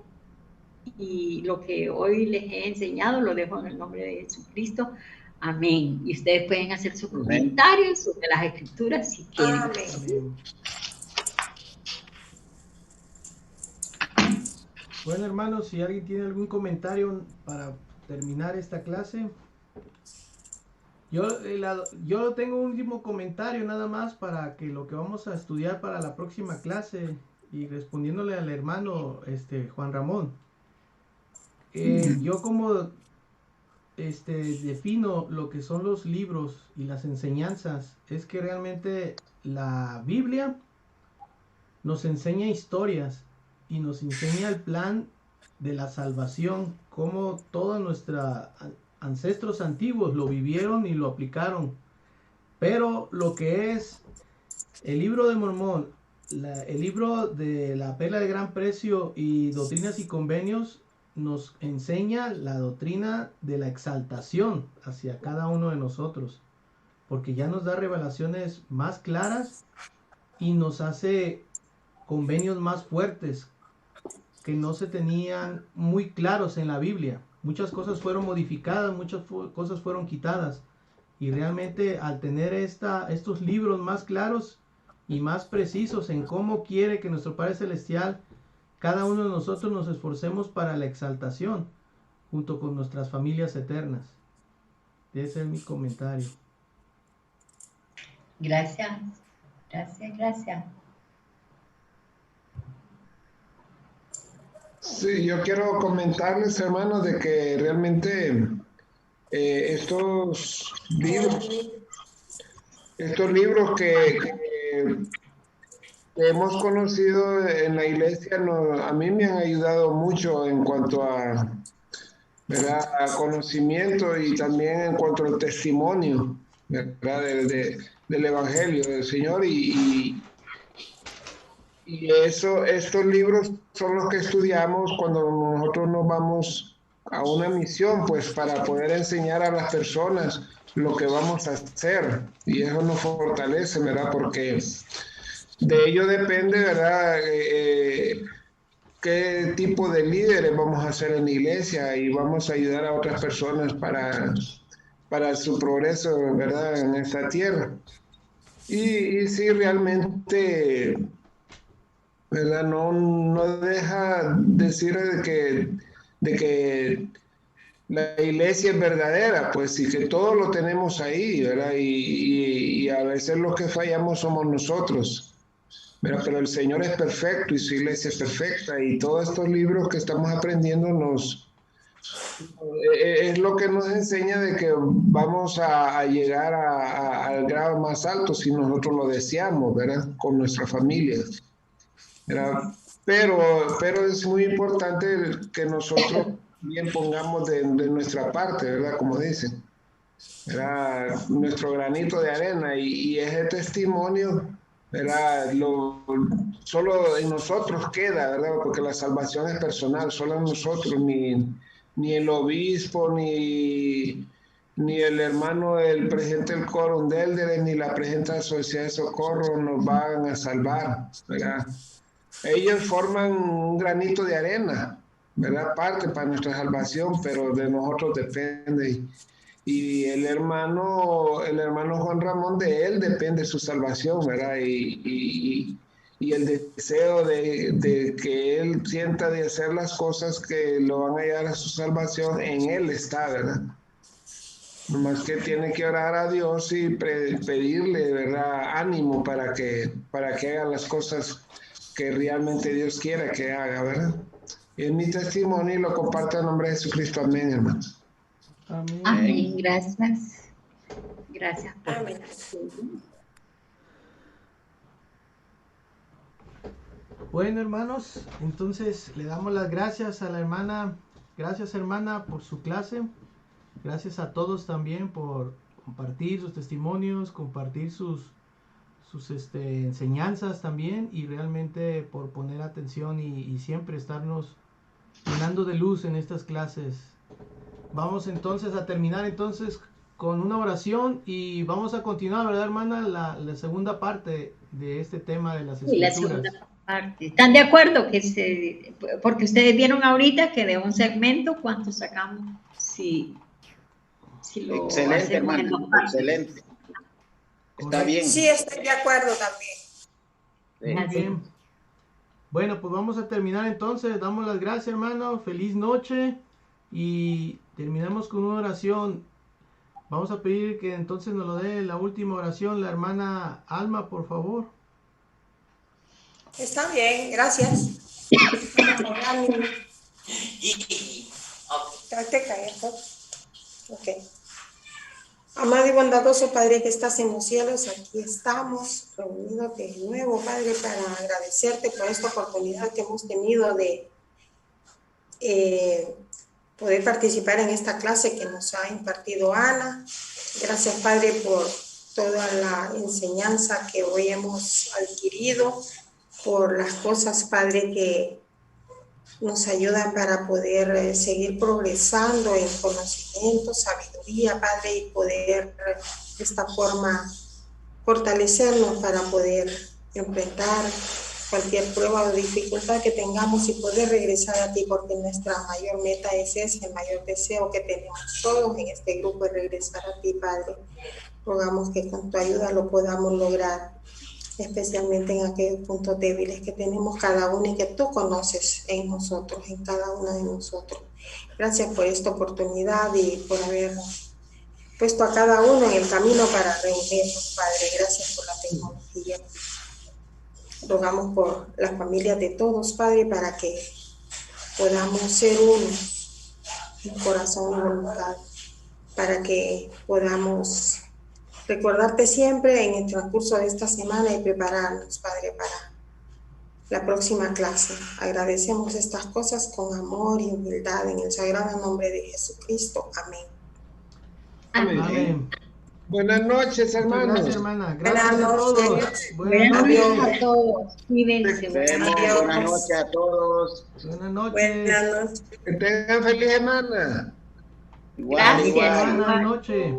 y lo que hoy les he enseñado lo dejo en el nombre de Jesucristo. Amén. Y ustedes pueden hacer sus comentarios sobre las escrituras si quieren. Amén. Bueno, hermanos, si alguien tiene algún comentario para terminar esta clase. Yo tengo un último comentario nada más para que lo que vamos a estudiar para la próxima clase, y respondiéndole al hermano Juan Ramón. Yo como defino lo que son los libros y las enseñanzas, es que realmente la Biblia nos enseña historias y nos enseña el plan de la salvación, cómo todos nuestros ancestros antiguos lo vivieron y lo aplicaron. Pero lo que es el libro de Mormón, el libro de la Perla de Gran Precio y Doctrinas y Convenios, nos enseña la doctrina de la exaltación hacia cada uno de nosotros, porque ya nos da revelaciones más claras y nos hace convenios más fuertes que no se tenían muy claros en la Biblia. Muchas cosas fueron modificadas, muchas cosas fueron quitadas, y realmente al tener estos libros más claros y más precisos en cómo quiere que nuestro Padre Celestial, cada uno de nosotros nos esforcemos para la exaltación junto con nuestras familias eternas. Ese es mi comentario. Gracias, gracias. Sí, yo quiero comentarles, hermanos, de que realmente estos libros que hemos conocido en la iglesia, a mí me han ayudado mucho en cuanto a, ¿verdad?, a conocimiento y también en cuanto al testimonio, ¿verdad?, del Evangelio del Señor. Y estos libros son los que estudiamos cuando nosotros nos vamos a una misión, pues para poder enseñar a las personas lo que vamos a hacer. Y eso nos fortalece, ¿verdad? Porque de ello depende, ¿verdad?, qué tipo de líderes vamos a ser en la iglesia, y vamos a ayudar a otras personas para su progreso, ¿verdad?, en esta tierra. Y sí, realmente, ¿verdad?, no deja decir de que la iglesia es verdadera, pues, y que todo lo tenemos ahí, ¿verdad? Y a veces los que fallamos somos nosotros, ¿verdad? Pero el Señor es perfecto y su iglesia es perfecta, y todos estos libros que estamos aprendiendo es lo que nos enseña de que vamos a llegar al grado más alto si nosotros lo deseamos, ¿verdad?, con nuestra familia, ¿verdad? Pero es muy importante que nosotros bien pongamos de nuestra parte, ¿verdad?, como dicen, ¿verdad?, nuestro granito de arena, y ese testimonio, ¿verdad?, solo en nosotros queda, ¿verdad?, porque la salvación es personal, solo en nosotros, ni el obispo, ni el hermano, el presidente del Quórum de Élderes, ni la presidenta de la Sociedad de Socorro nos van a salvar, ¿verdad? Ellos forman un granito de arena, ¿verdad?, parte para nuestra salvación, pero de nosotros depende. Y el hermano Juan Ramón, de él depende su salvación, ¿verdad? Y el deseo de que él sienta de hacer las cosas que lo van a llevar a su salvación, en él está, ¿verdad? Nomás que tiene que orar a Dios y pedirle, ¿verdad?, ánimo para que haga las cosas que realmente Dios quiera que haga, ¿verdad? Es mi testimonio y lo comparto en nombre de Jesucristo. Amén, hermanos. Amén. Amén, gracias. Gracias. Amén. Bueno, hermanos, entonces le damos las gracias a la hermana. Gracias, hermana, por su clase. Gracias a todos también por compartir sus testimonios, compartir sus enseñanzas también, y realmente por poner atención y siempre estarnos llenando de luz en estas clases. Vamos entonces a terminar entonces con una oración, y vamos a continuar, ¿verdad, hermana?, la segunda parte de este tema de las escrituras. Sí, la segunda parte. ¿Están de acuerdo porque ustedes vieron ahorita que de un segmento cuánto sacamos? Si lo excelente, hermano, excelente. Está bien. Sí, estoy de acuerdo también. Muy bien. Bueno, pues vamos a terminar entonces. Damos las gracias, hermano. Feliz noche. Y terminamos con una oración. Vamos a pedir que entonces nos lo dé la última oración la hermana Alma, por favor. Está bien, gracias. Te callas, ¿no? Ok. Amado y bondadoso Padre que estás en los cielos, aquí estamos reunidos de nuevo, Padre, para agradecerte por esta oportunidad que hemos tenido de poder participar en esta clase que nos ha impartido Ana. Gracias, Padre, por toda la enseñanza que hoy hemos adquirido, por las cosas, Padre, que nos ayudan para poder seguir progresando en conocimiento, sabiduría, Padre, y poder de esta forma fortalecernos para poder enfrentar cualquier prueba o dificultad que tengamos y poder regresar a ti, porque nuestra mayor meta es ese, el mayor deseo que tenemos todos en este grupo es regresar a ti, Padre. Rogamos que con tu ayuda lo podamos lograr, especialmente en aquellos puntos débiles que tenemos cada uno y que tú conoces en nosotros, en cada uno de nosotros. Gracias por esta oportunidad y por haber puesto a cada uno en el camino para reunirnos, Padre. Gracias por la tecnología. Rogamos por las familias de todos, Padre, para que podamos ser uno, un corazón y voluntad, para que podamos recordarte siempre en el transcurso de esta semana y prepararnos, Padre, para la próxima clase. Agradecemos estas cosas con amor y humildad en el sagrado nombre de Jesucristo. Amén. Amén. Buenas noches, hermanos. Gracias, hermana. Gracias Buenas a todos. noches. Buenas noches a todos. Cuídense. Buenas noches a todos. Buenas noches. Buenas noches. Que tengan feliz semana. Igual, Gracias. igual. Buenas noches.